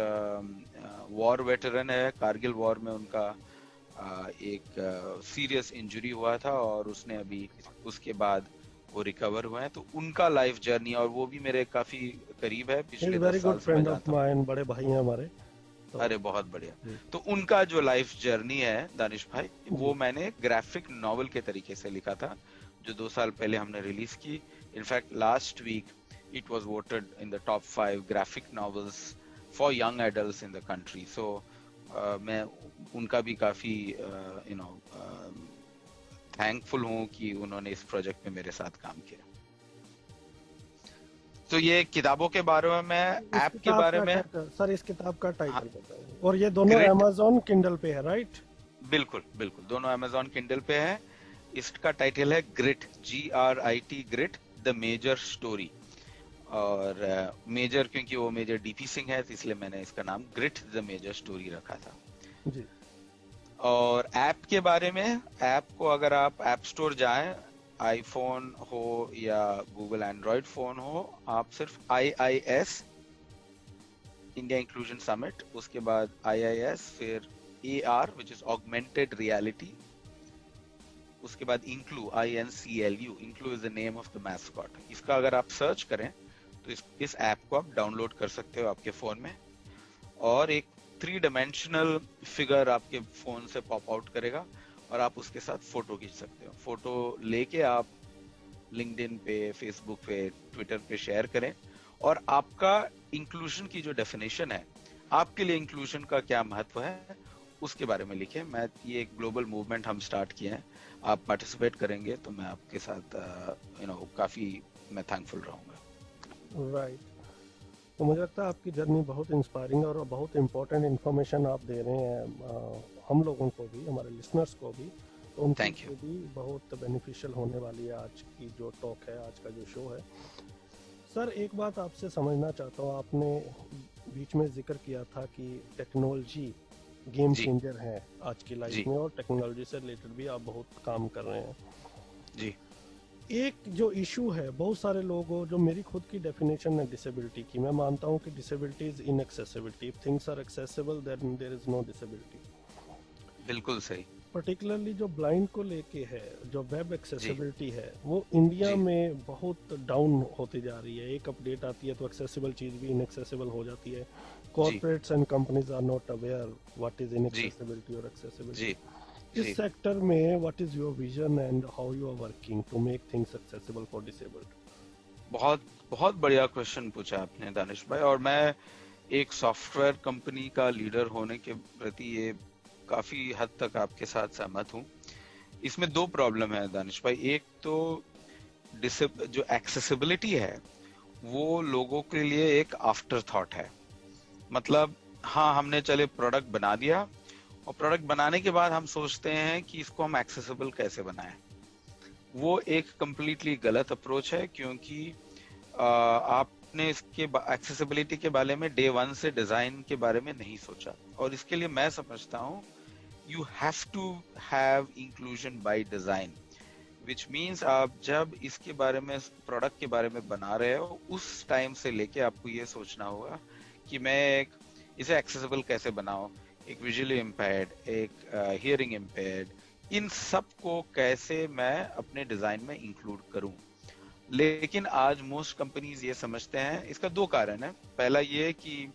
वॉर वेटरन है। कारगिल वॉर में उनका एक सीरियस इंजरी हुआ था और उसने अभी उसके बाद वो रिकवर हुए हैं। तो उनका लाइफ जर्नी, और वो भी मेरे काफी करीब है, पिछले 10 साल से मैं जानता हूं। बड़े भाई हैं हमारे तो। अरे बहुत बढ़िया। तो उनका जो लाइफ जर्नी है दानिश भाई, वो मैंने ग्राफिक नॉवेल के तरीके से लिखा था, जो 2 साल पहले हमने रिलीज की। In fact last week it was voted in the top 5 graphic novels for young adults in the country. So मैं उनका भी काफी थैंकफुल हूँ कि उन्होंने इस प्रोजेक्ट में मेरे साथ काम किया। तो ये किताबों के बारे में, मैं ऐप के बारे में। सर इस किताब का टाइटल बताइए। और ये दोनों Amazon Kindle पे है, राइट? बिल्कुल बिल्कुल, दोनों Amazon Kindle पे है। इसका टाइटल है grit, GRIT, grit the major story. और मेजर क्योंकि वो मेजर डीपी सिंह है, तो इसलिए मैंने इसका नाम ग्रिट द मेजर स्टोरी रखा था जी। और ऐप के बारे में, ऐप को अगर आप ऐप स्टोर जाएं, आईफोन हो या गूगल एंड्रॉइड फोन हो, आप सिर्फ IIS इंडिया इंक्लूजन समिट, उसके बाद IIS, फिर AR which is augmented reality, उसके बाद Inclu, INCLU, Inclu is the name of the mascot. इसका अगर आप सर्च करें तो इस ऐप को आप डाउनलोड कर सकते हो आपके फोन में, और एक 3 डायमेंशनल फिगर आपके फोन से पॉप आउट करेगा और आप उसके साथ फोटो खींच सकते हो। फोटो लेके आप लिंक्डइन पे, फेसबुक पे, ट्विटर पे शेयर करें और आपका इंक्लूजन की जो डेफिनेशन है, आपके लिए इंक्लूजन का क्या महत्व है, उसके बारे में लिखें। मैं ये एक ग्लोबल मूवमेंट हम स्टार्ट किए हैं, आप पार्टिसिपेट करेंगे तो मैं आपके साथ काफी मैं थैंकफुल रहूंगा। राइट। तो मुझे लगता है आपकी जर्नी बहुत इंस्पायरिंग और बहुत इम्पोर्टेंट इन्फॉर्मेशन आप दे रहे हैं हम लोगों को भी, हमारे लिसनर्स को भी, तो उनके लिए भी बहुत बेनिफिशियल होने वाली है आज की जो टॉक है, आज का जो शो है। सर एक बात आपसे समझना चाहता हूँ, आपने बीच में जिक्र किया था कि टेक्नोलॉजी गेम जी चेंजर हैं आज की लाइफ जी में, और टेक्नोलॉजी से रिलेटेड भी आप बहुत काम कर रहे हैं। जी एक जो इशू है, बहुत सारे लोग हो, जो मेरी खुद की डेफिनेशन है डिसेबिलिटी की, मैं मानता हूँ कि disability is inaccessibility. If things are accessible then there is no disability. बिल्कुल सही। पर्टिकुलरली जो ब्लाइंड को लेके है, जो वेब जी एक्सेसिबिलिटी है, वो इंडिया जी में बहुत डाउन होती जा रही है। एक अपडेट आती है तो एक्सेसिबल चीज भी इनएक्सेसिबल हो जाती है। जी corporates and companies are not aware what is जी इनएक्सेसिबिलिटी और एक्सेसिबिलिटी। जी इस जी सेक्टर में what is your vision and how you are working to make things accessible for disabled? बहुत बहुत बढ़िया क्वेश्चन पूछा आपने दानिश भाई, और मैं एक सॉफ्टवेयर कंपनी का लीडर होने के प्रति ये काफी हद तक आपके साथ सहमत हूँ। इसमें दो प्रॉब्लम है दानिश भाई। एक तो जो एक्सेसिबिलिटी है वो लोगों के लिए एक आफ्टर थॉट है। मतलब हाँ, हमने चले प्रोडक्ट बना दिया, और प्रोडक्ट बनाने के बाद हम सोचते हैं कि इसको हम एक्सेसिबल कैसे बनाएं। वो एक कंप्लीटली गलत अप्रोच है, क्योंकि आपने इसके एक्सेसिबिलिटी के बारे में डे वन से डिजाइन के बारे में नहीं सोचा। और इसके लिए मैं समझता हूँ you have to have inclusion by design, which means आप जब इसके बारे में, प्रोडक्ट के बारे में बना रहे हो, उस टाइम से लेके आपको ये सोचना होगा कि मैं इसे एक्सेसिबल कैसे बनाऊं। एक विजुअली इम्पेयर्ड, एक हियरिंग इम्पेयर्ड, इन सब को कैसे मैं अपने डिजाइन में इंक्लूड करूं। लेकिन आज मोस्ट कंपनीज ये समझते हैं, इसका दो कारण है। पहला ये कि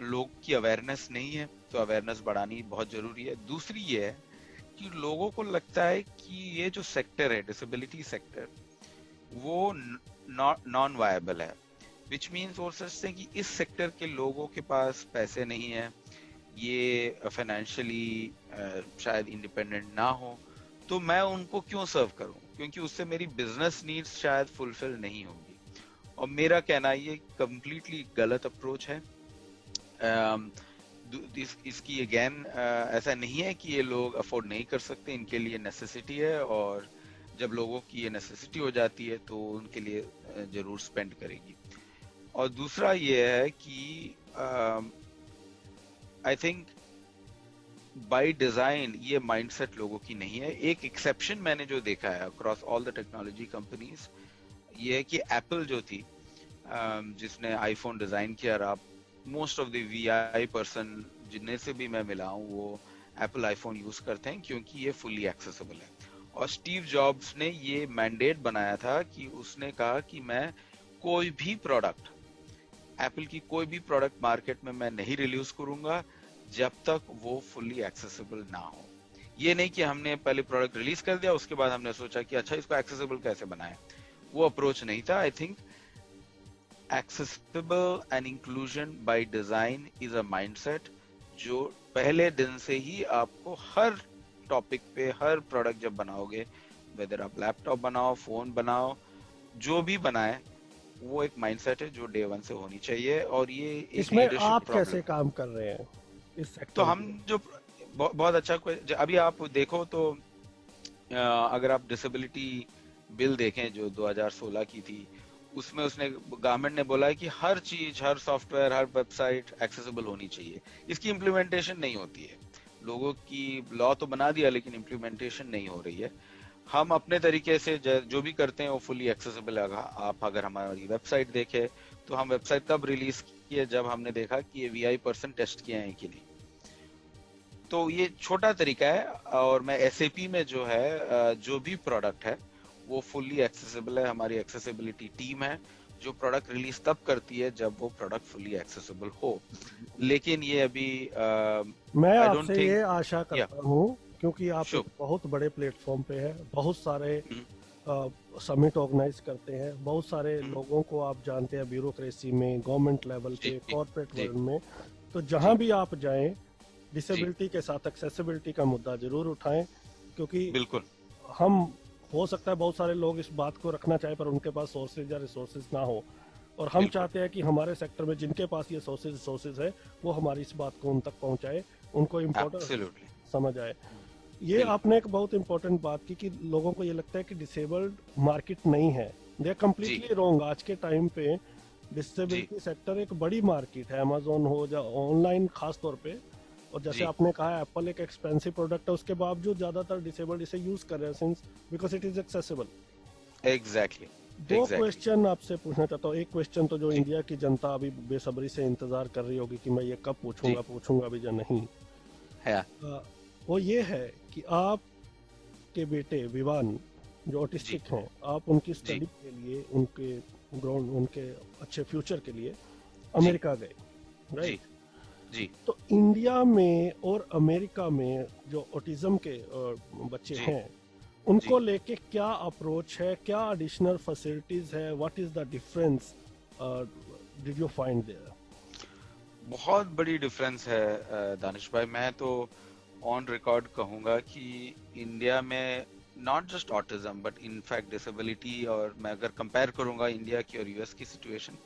लोग की अवेयरनेस नहीं है, तो अवेयरनेस बढ़ानी बहुत जरूरी है। दूसरी ये है कि लोगों को लगता है कि ये जो सेक्टर है, डिसेबिलिटी सेक्टर, वो नॉन वायबल है, विच मीन्स वो सोचते हैं कि इस सेक्टर के लोगों के पास पैसे नहीं है, ये फाइनेंशियली शायद इंडिपेंडेंट ना हो, तो मैं उनको क्यों सर्व करूं, क्योंकि उससे मेरी बिजनेस नीड्स शायद फुलफिल नहीं होंगी। और मेरा कहना ये कंप्लीटली गलत अप्रोच है। इसकी अगेन ऐसा नहीं है कि ये लोग अफोर्ड नहीं कर सकते, इनके लिए नेसेसिटी है, और जब लोगों की ये नेसेसिटी हो जाती है तो उनके लिए जरूर स्पेंड करेगी। और दूसरा ये है कि आई थिंक बाय डिजाइन ये माइंडसेट लोगों की नहीं है। एक एक्सेप्शन मैंने जो देखा है across all the technology companies, ये है कि एप्पल जो थी, जिसने आईफोन डिजाइन किया, और आप most of the VI person जिनने से भी मैं मिला हूँ वो एप्पल आईफोन यूज करते हैं, क्योंकि ये फुली एक्सेसिबल है। और स्टीव जॉब्स ने ये मैंडेट बनाया था कि उसने कहा कि मैं कोई भी प्रोडक्ट, एप्पल की कोई भी प्रोडक्ट मार्केट में मैं नहीं रिलीज करूंगा जब तक वो फुली एक्सेसिबल ना हो। ये नहीं कि हमने पहले प्रोडक्ट रिलीज कर दिया, उसके बाद हमने सोचा कि अच्छा इसको एक्सेसिबल कैसे बनाएं। वो अप्रोच नहीं था। I think accessible and inclusion by design is a mindset जो पहले दिन से ही आपको हर टॉपिक पे, हर प्रोडक्ट जब बनाओगे, वेदर आप लैपटॉप बनाओ, फोन बनाओ, जो भी बनाए, वो एक माइंडसेट है जो डे वन से होनी चाहिए। और ये इसमें आप कैसे काम कर रहे हैं इस सेक्टर? तो हम जो बहुत अच्छा, अभी आप देखो तो अगर आप डिसेबिलिटी बिल देखें जो 2016 की थी, उसमें उसने, गवर्नमेंट ने बोला है कि हर चीज, हर सॉफ्टवेयर, हर वेबसाइट एक्सेसिबल होनी चाहिए। इसकी इम्प्लीमेंटेशन नहीं होती है। लोगों की लॉ तो बना दिया, लेकिन इम्प्लीमेंटेशन नहीं हो रही है। हम अपने तरीके से जो भी करते हैं वो फुली एक्सेसिबल है। आप अगर हमारी वेबसाइट देखें तो हम वेबसाइट तब रिलीज किए जब हमने देखा कि ये वीआई पर्सन टेस्ट किए हैं कि नहीं। तो ये छोटा तरीका है। और मैं एसएपी में जो है, जो भी प्रोडक्ट है वो फुली एक्सेसिबल है। हमारी एक्सेसिबिलिटी टीम है जो प्रोडक्ट रिलीज तब करती है जब वो प्रोडक्ट फुली एक्सेसिबल हो। लेकिन ये अभी मैं आपसे ये आशा करता हूँ, क्योंकि आप Sure. बहुत बड़े प्लेटफॉर्म पे है, बहुत सारे समिट ऑर्गेनाइज करते हैं, बहुत सारे लोगों को आप जानते हैं ब्यूरोक्रेसी में, गवर्नमेंट लेवल पे, कॉर्पोरेट वर्ल्ड में। तो जहां भी आप जाएं, डिसेबिलिटी के साथ एक्सेसिबिलिटी का मुद्दा जरूर उठाएं, क्योंकि बिल्कुल हम, हो सकता है बहुत सारे लोग इस बात को रखना चाहे पर उनके पास सोर्सेज या रिसोर्सेज ना हो, और हम चाहते हैं कि हमारे सेक्टर में जिनके पास ये सोर्सेज है वो हमारी इस बात को उन तक पहुंचाए, उनको इम्पोर्टेंट समझ आए। ये आपने एक बहुत इंपॉर्टेंट बात की कि लोगों को ये लगता है कि डिसेबल्ड मार्केट नहीं है। They are completely wrong. आज के टाइम पे डिसेबिलिटी सेक्टर एक बड़ी मार्केट है। अमेजोन हो या ऑनलाइन, खास तौर पे और जैसे जी। आपने कहा एप्पल एक एक्सपेंसिव प्रोडक्ट है, उसके बावजूद ज्यादातर डिसेबल्ड इसे यूज कर रहे हैं since because it is accessible. Exactly दो एग्जैक्टली क्वेश्चन आपसे पूछना चाहता हूँ। एक क्वेश्चन तो जो जी इंडिया की जनता अभी बेसब्री से इंतजार कर रही होगी कि मैं ये कब जी पूछूंगा भी या नहीं, है वो ये है कि आप के बेटे विवान जो जी ऑटिस्टिक हैं, आप उनकी जी स्टडी के लिए, उनके ग्राउंड, उनके अच्छे फ्यूचर के लिए जी अमेरिका गए, जी राइट? जी तो इंडिया में और अमेरिका में जो ऑटिज्म के बच्चे जी हैं, जी उनको लेके क्या अप्रोच है, क्या एडिशनल फैसिलिटीज है, what is the difference did you find there? बहुत बड़ी डिफरेंस है दानिश भाई। मैं तो ऑन रिकॉर्ड कहूंगा कि इंडिया में not just autism but in fact disability, और मैं अगर कंपेयर करूंगा इंडिया की और यूएस की सिचुएशन,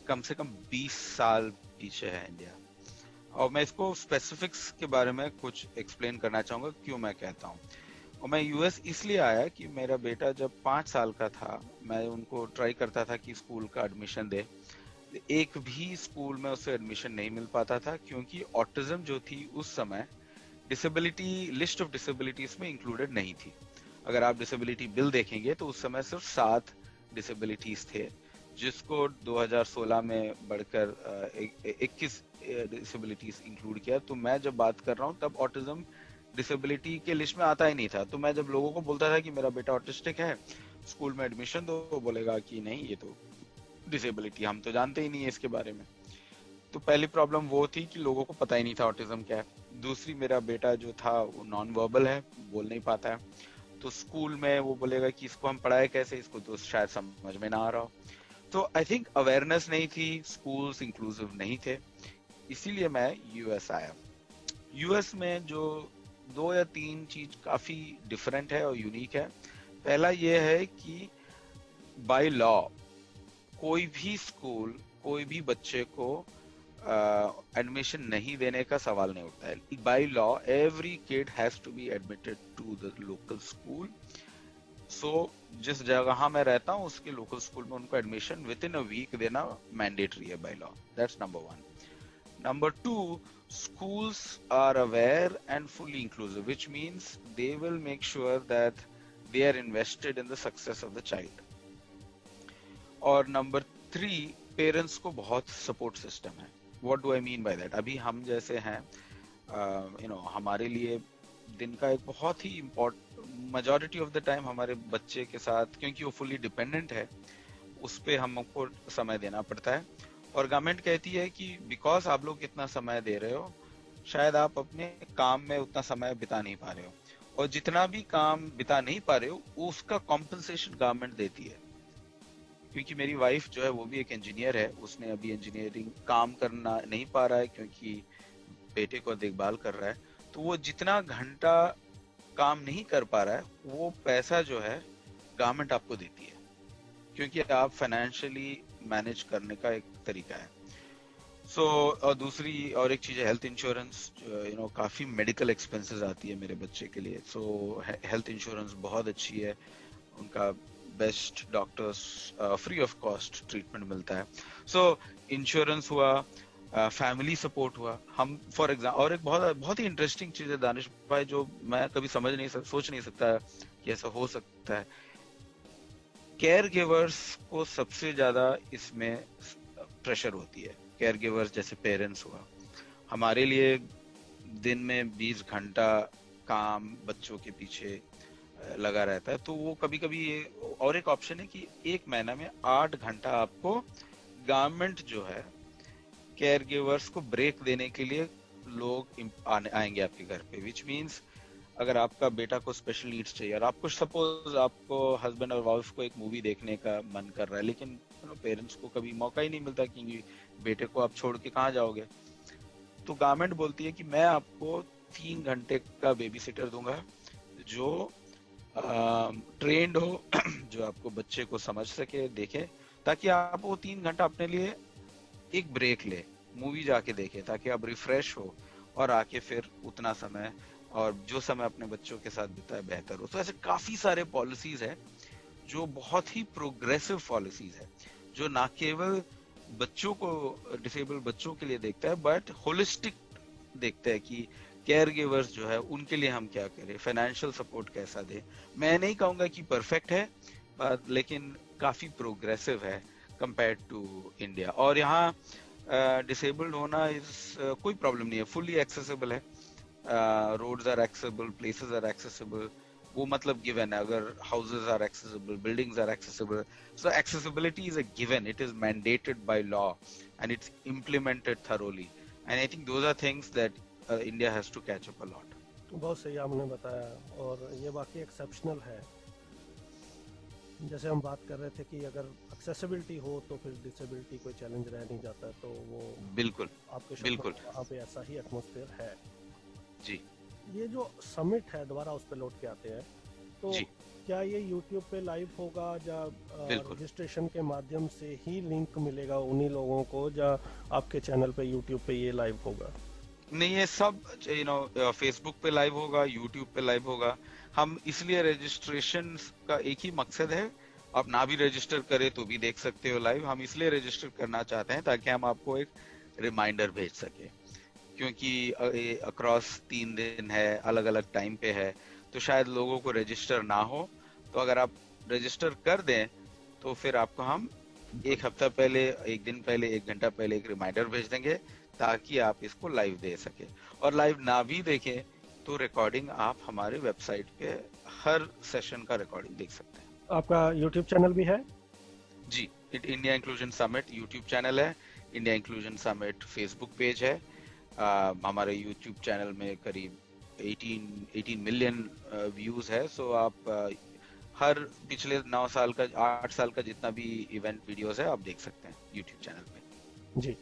कम से कम 20 साल पीछे है इंडिया। और मैं इसको स्पेसिफिक्स के बारे में कुछ एक्सप्लेन करना चाहूंगा क्यों मैं कहता हूँ। और मैं यूएस इसलिए आया कि मेरा बेटा जब 5 साल का था, मैं उनको ट्राई करता था कि स्कूल का एडमिशन दे। एक भी स्कूल में उसे एडमिशन नहीं मिल पाता था क्योंकि ऑटिज्म जो थी उस समय डिसेबिलिटी लिस्ट ऑफ डिसेबिलिटीज में इंक्लूडेड नहीं थी। अगर आप डिसेबिलिटी बिल देखेंगे तो उस समय सिर्फ 7 डिसेबिलिटीज थे, जिसको 2016 में बढ़कर 21 डिसेबिलिटीज इंक्लूड किया। तो मैं जब बात कर रहा हूँ तब ऑटिज्म डिसेबिलिटी के लिस्ट में आता ही नहीं था। तो मैं जब लोगों को बोलता था कि मेरा बेटा ऑटिस्टिक है, स्कूल में एडमिशन दो, तो बोलेगा कि नहीं, ये तो डिसेबिलिटी, हम तो जानते ही नहीं है इसके बारे में। तो पहली प्रॉब्लम वो थी कि लोगों को पता ही नहीं था ऑटिज्म क्या है। दूसरी, मेरा बेटा जो था वो नॉन वर्बल है, बोल नहीं पाता है। तो स्कूल में वो बोलेगा कि इसको हम पढ़ाए कैसे, इसको तो शायद समझ में ना आ रहा हो। तो आई थिंक अवेयरनेस नहीं थी, स्कूल्स इंक्लूसिव नहीं थे, इसीलिए मैं यूएस आया। यूएस में जो 2 या 3 चीज काफी डिफरेंट है और यूनिक है। पहला ये है कि बाय लॉ कोई भी स्कूल कोई भी बच्चे को एडमिशन नहीं देने का सवाल नहीं उठता है। By law every kid has to be admitted to the local school. So जिस जगह मैं रहता हूँ उसके लोकल स्कूल में उनको admission within a week देना मैंडेटरी है by law. That's number 1. Number 2, schools are aware and fully inclusive, which means they will make sure that they are invested in the success of the child. और number 3, parents को बहुत support system है। What do I mean by that? अभी हम जैसे हैं, हमारे लिए दिन का एक बहुत ही majority of the time हमारे बच्चे के साथ, क्योंकि वो fully dependent है, उस पे हमको समय देना पड़ता है। और गवर्नमेंट कहती है कि बिकॉज आप लोग इतना समय दे रहे हो, शायद आप अपने काम में उतना समय बिता नहीं पा रहे हो, और जितना भी काम बिता नहीं पा रहे हो उसका कॉम्पनसेशन गवर्नमेंट देती है। क्योंकि मेरी वाइफ जो है वो भी एक इंजीनियर है, उसने अभी इंजीनियरिंग काम करना नहीं पा रहा है क्योंकि बेटे को देखभाल कर रहा है। तो वो जितना घंटा काम नहीं कर पा रहा है वो पैसा जो है गवर्नमेंट आपको देती है, क्योंकि आप फाइनेंशियली मैनेज करने का एक तरीका है। और दूसरी और एक चीज है हेल्थ इंश्योरेंस। काफी मेडिकल एक्सपेंसेस आती है मेरे बच्चे के लिए, सो हेल्थ इंश्योरेंस बहुत अच्छी है। उनका best doctors free of cost treatment मिलता है। सो इंश्योरेंस हुआ, फैमिली सपोर्ट हुआ। हम फॉर एग्जाम्पल, और एक बहुत ही इंटरेस्टिंग चीज है दानिश भाई, जो मैं कभी सोच नहीं सकता कि ऐसा हो सकता है। केयर गिवर्स को सबसे ज्यादा इसमें प्रेशर होती है। केयर गिवर्स जैसे पेरेंट्स हुआ, हमारे लिए दिन में 20 घंटा काम बच्चों के पीछे लगा रहता है। तो वो कभी कभी ये और एक ऑप्शन है कि 1 महीना में 8 घंटा आपको गवर्नमेंट जो है केयर गिवर्स को ब्रेक देने के लिए लोग आएंगे आपके घर पे। विच मीन्स अगर आपका बेटा को स्पेशल नीड्स चाहिए और आपको सपोज आपको हस्बैंड और वाइफ को एक मूवी देखने का मन कर रहा है, लेकिन पेरेंट्स को कभी मौका ही नहीं मिलता कि बेटे को आप छोड़ के कहाँ जाओगे, तो गवर्नमेंट बोलती है कि मैं आपको 3 घंटे का बेबी सिटर दूंगा जो ट्रेंड हो, जो आपको बच्चे को समझ सके, देखे, ताकि आप वो 3 घंटा अपने लिए एक ब्रेक ले, मूवी जाके देखे, ताकि आप रिफ्रेश हो और आके फिर उतना समय और जो समय अपने बच्चों के साथ बिताए बेहतर हो। तो ऐसे काफी सारे पॉलिसीज है जो बहुत ही प्रोग्रेसिव पॉलिसीज है, जो ना केवल बच्चों को, डिसेबल बच्चों के लिए देखता है, बट होलिस्टिक देखते हैं कि केयर गिवर्स जो है उनके लिए हम क्या करें, फाइनेंशियल सपोर्ट कैसा दें। मैं नहीं कहूंगा कि परफेक्ट है, लेकिन काफी प्रोग्रेसिव है कंपेयर टू इंडिया। और यहाँ डिसेबल्ड होना कोई प्रॉब्लम नहीं है, फुल्ली एक्सेसिबल है, roads are accessible, places are accessible, वो मतलब गिवन है। अगर houses are accessible, buildings are accessible, so accessibility is a given, it is mandated by law and it's implemented thoroughly, and I think those are things that India has to catch up a lot. बहुत सही आपने बताया, और ये वाकई exceptional है। जैसे हम बात कर रहे थे कि अगर एक्सेसिबिलिटी हो तो फिर डिसेबिलिटी कोई चैलेंज रह नहीं जाता, तो वो बिल्कुल आपके बिल्कुल वहाँ पे ऐसा ही एटमॉस्फेयर है जी। ये जो समिट है, दोबारा उस पे लौट के आते हैं, तो जी। क्या ये यूट्यूब पे लाइव होगा या रजिस्ट्रेशन के माध्यम से ही लिंक मिलेगा उन्हीं लोगों को, या आपके चैनल पे यूट्यूब पे ये लाइव होगा? नहीं, ये सब फेसबुक पे लाइव होगा, यूट्यूब पे लाइव होगा। हम इसलिए रजिस्ट्रेशन का एक ही मकसद है, आप ना भी रजिस्टर करें तो भी देख सकते हो लाइव। हम इसलिए रजिस्टर करना चाहते हैं ताकि हम आपको एक रिमाइंडर भेज सके, क्योंकि अक्रॉस 3 दिन है, अलग अलग टाइम पे है, तो शायद लोगों को रजिस्टर ना हो। तो अगर आप रजिस्टर कर दें तो फिर आपको हम एक हफ्ता पहले, एक दिन पहले, 1 घंटा पहले एक रिमाइंडर भेज देंगे ताकि आप इसको लाइव दे सके। और लाइव ना भी देखें तो रिकॉर्डिंग आप हमारे वेबसाइट पे हर सेशन का रिकॉर्डिंग देख सकते हैं। आपका यूट्यूब चैनल भी है? जी, India inclusion summit YouTube channel है, India inclusion summit Facebook page है। हमारे यूट्यूब चैनल में करीब 18 मिलियन व्यूज है। सो आप हर पिछले 9 साल का, 8 साल का जितना भी इवेंट वीडियोस है आप देख सकते हैं यूट्यूब चैनल पे। जी।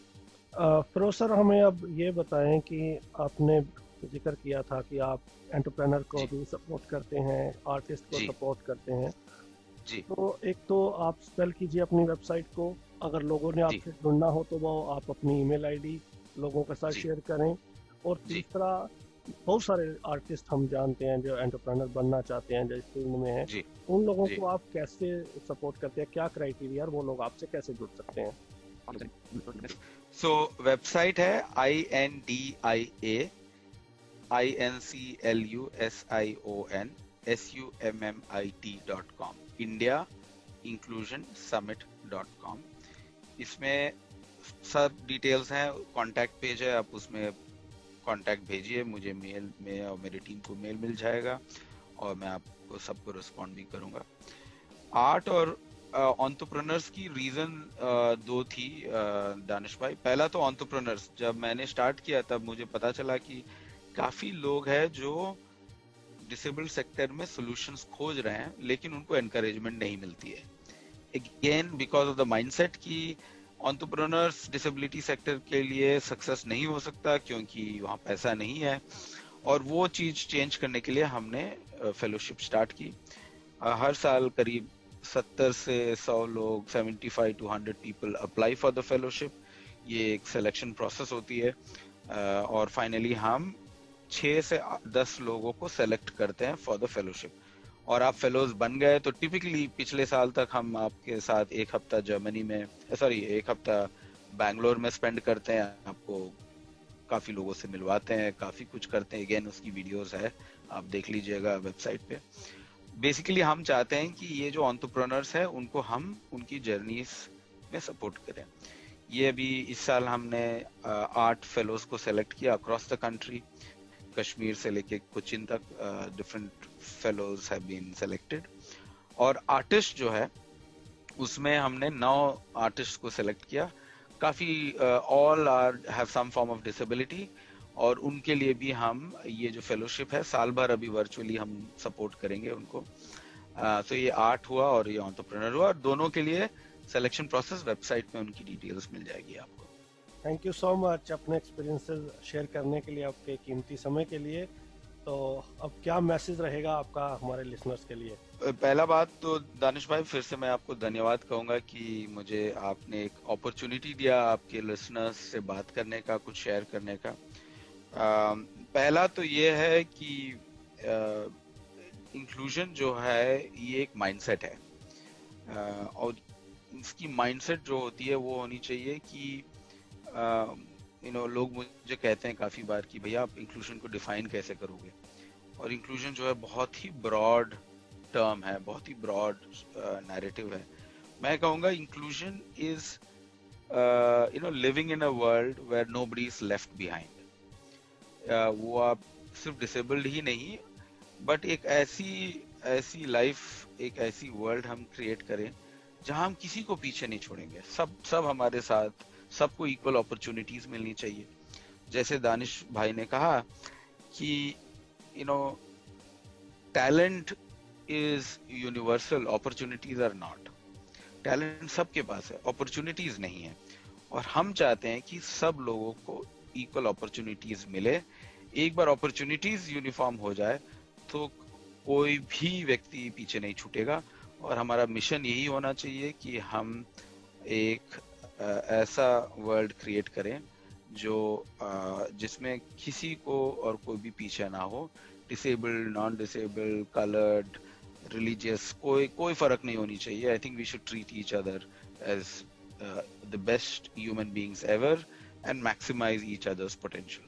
फिरोज सर, हमें अब ये बताएं कि आपने जिक्र किया था कि आप एंटरप्रेन्योर को भी सपोर्ट करते हैं, आर्टिस्ट को सपोर्ट करते हैं जी। तो एक तो आप स्पेल कीजिए अपनी वेबसाइट को, अगर लोगों ने आपसे जुड़ना हो तो वो आप अपनी ईमेल आईडी लोगों के साथ शेयर करें। और तीसरा, बहुत सारे आर्टिस्ट हम जानते हैं जो एंटरप्रेन्योर बनना चाहते हैं, जो इस फील्ड में हैं, उन लोगों को आप कैसे सपोर्ट करते हैं, क्या क्राइटेरिया, और वो लोग आपसे कैसे जुड़ सकते हैं? सो वेबसाइट है INDIAINCLUSIONSUMMIT.com, indiainclusionsummit.com। इसमें सब डिटेल्स हैं, कांटेक्ट पेज है, आप उसमें कांटेक्ट भेजिए, मुझे मेल में और मेरी टीम को मेल मिल जाएगा और मैं आपको सबको रिस्पॉन्ड भी करूंगा। आर्ट और एंटरप्रेन्योर्स की रीजन 2 थी दानिश भाई। पहला तो एंटरप्रेन्योर्स, जब मैंने स्टार्ट किया तब मुझे पता चला कि काफी लोग हैं जो डिसेबल्ड सेक्टर में सॉल्यूशंस खोज रहे हैं लेकिन उनको एनकरेजमेंट नहीं मिलती है। Again because of the mindset कि एंटरप्रेन्योर्स डिसेबिलिटी सेक्टर के लिए सक्सेस नहीं हो सकता क्योंकि वहाँ पैसा नहीं है, और वो चीज चेंज करने के लिए हमने फेलोशिप स्टार्ट की। हर साल करीब 70 से 100 लोग, 75 to 100 people apply for the fellowship. ये एक सिलेक्शन प्रोसेस होती है और फाइनली हम 6 से 10 लोगों को सेलेक्ट करते हैं फॉर द फेलोशिप। और आप फेलोज बन गए तो टिपिकली पिछले साल तक हम आपके साथ 1 हफ्ता जर्मनी में, 1 हफ्ता बैंगलोर में स्पेंड करते हैं, आपको काफी लोगों से मिलवाते हैं, काफी कुछ करते हैं। अगेन उसकी वीडियोस है, आप देख लीजिएगा वेबसाइट पे। बेसिकली हम चाहते हैं कि ये जो एंटरप्रेन्योर्स है उनको हम उनकी जर्नीज में सपोर्ट करें। ये अभी इस साल हमने 8 फेलोज को सेलेक्ट किया अक्रॉस द कंट्री, कश्मीर से लेके कोचिन तक different fellows have been selected. और आर्टिस्ट जो है उसमें हमने 9 आर्टिस्ट को सेलेक्ट किया। काफी all are have some form of disability, और उनके लिए भी हम ये जो फेलोशिप है साल भर अभी वर्चुअली हम सपोर्ट करेंगे उनको। तो ये आर्ट हुआ और ये एंटरप्रेन्योर हुआ, और दोनों के लिए सिलेक्शन प्रोसेस वेबसाइट में उनकी डिटेल्स मिल जाएगी आपको। थैंक यू सो मच अपने एक्सपीरियंसेस शेयर करने के लिए, आपके कीमती समय के लिए। तो अब क्या मैसेज रहेगा आपका हमारे लिसनर्स के लिए? पहला बात तो दानिश भाई, फिर से मैं आपको धन्यवाद कहूंगा कि मुझे आपने एक अपॉर्चुनिटी दिया आपके लिसनर्स से बात करने का, कुछ शेयर करने का। पहला तो ये है कि इंक्लूजन जो है ये एक माइंडसेट है, और इसकी माइंडसेट जो होती है वो होनी चाहिए कि लोग मुझे कहते हैं काफी बार कि भैया आप इंक्लूजन को डिफाइन कैसे करोगे, और इंक्लूजन जो है बहुत ही ब्रॉड टर्म है, बहुत ही ब्रॉड नैरेटिव है। मैं कहूँगा inclusion is living in a world where nobody is left behind. वो आप सिर्फ डिसेबल्ड ही नहीं, बट एक ऐसी लाइफ, एक ऐसी वर्ल्ड हम क्रिएट करें जहां हम किसी को पीछे नहीं छोड़ेंगे। सब हमारे साथ, सबको इक्वल अपॉर्चुनिटीज मिलनी चाहिए। जैसे दानिश भाई ने कहा कि talent is universal, opportunities are not. Talent सबके पास है, अपॉर्चुनिटीज नहीं है, और हम चाहते हैं कि सब लोगों को इक्वल अपॉर्चुनिटीज मिले। एक बार अपॉर्चुनिटीज यूनिफॉर्म हो जाए तो कोई भी व्यक्ति पीछे नहीं छूटेगा, और हमारा मिशन यही होना चाहिए कि हम एक ऐसा वर्ल्ड क्रिएट करें जो जिसमें किसी को और कोई भी पीछे ना हो। Disabled, non disabled, coloured, religious, कोई फर्क नहीं होनी चाहिए। I think we should treat each other as the best human beings ever and maximise each other's potential.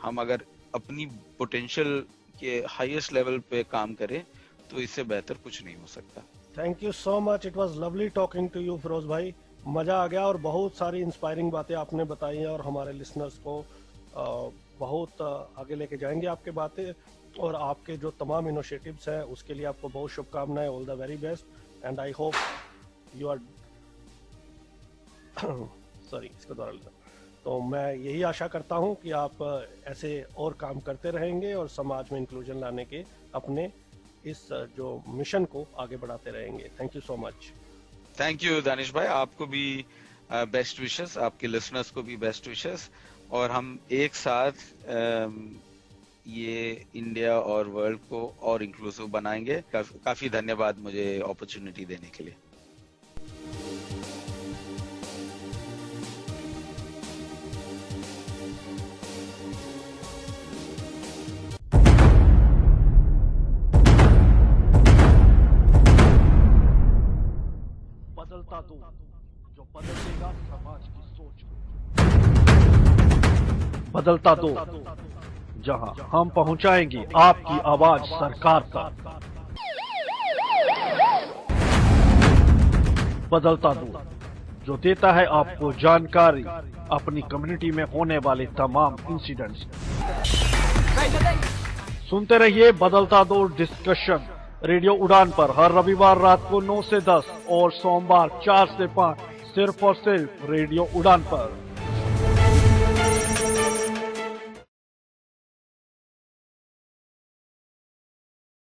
हम अगर अपनी पोटेंशियल के हाईएस्ट लेवल पे काम करें तो इससे बेहतर कुछ नहीं हो सकता। Thank you so much, it was lovely talking to you Firoz भाई। मजा आ गया और बहुत सारी इंस्पायरिंग बातें आपने बताई हैं, और हमारे लिसनर्स को बहुत आगे लेके जाएंगे आपके बातें, और आपके जो तमाम इनिशिएटिव्स हैं उसके लिए आपको बहुत शुभकामनाएं। All the very best and I hope you are sorry, इसको दोबारा लेना। तो मैं यही आशा करता हूं कि आप ऐसे और काम करते रहेंगे और समाज में इंक्लूजन लाने के अपने इस जो मिशन को आगे बढ़ाते रहेंगे। Thank you so much. Thank you Danish भाई, आपको भी बेस्ट विशेस, आपके लिसनर्स को भी बेस्ट विशेस, और हम एक साथ ये इंडिया और वर्ल्ड को और इंक्लूसिव बनाएंगे। काफी धन्यवाद मुझे अपॉर्चुनिटी देने के लिए। बदलता दो, जो बदल देगा समाज की सोच को। बदलता दो, जहां हम पहुंचाएंगे आपकी आवाज सरकार तक। बदलता दो, जो देता है आपको जानकारी अपनी कम्युनिटी में होने वाले तमाम इंसिडेंट्स। सुनते रहिए बदलता दो डिस्कशन रेडियो उड़ान पर हर रविवार रात को 9 से 10 और सोमवार 4 से 5, सिर्फ और सिर्फ रेडियो उड़ान पर।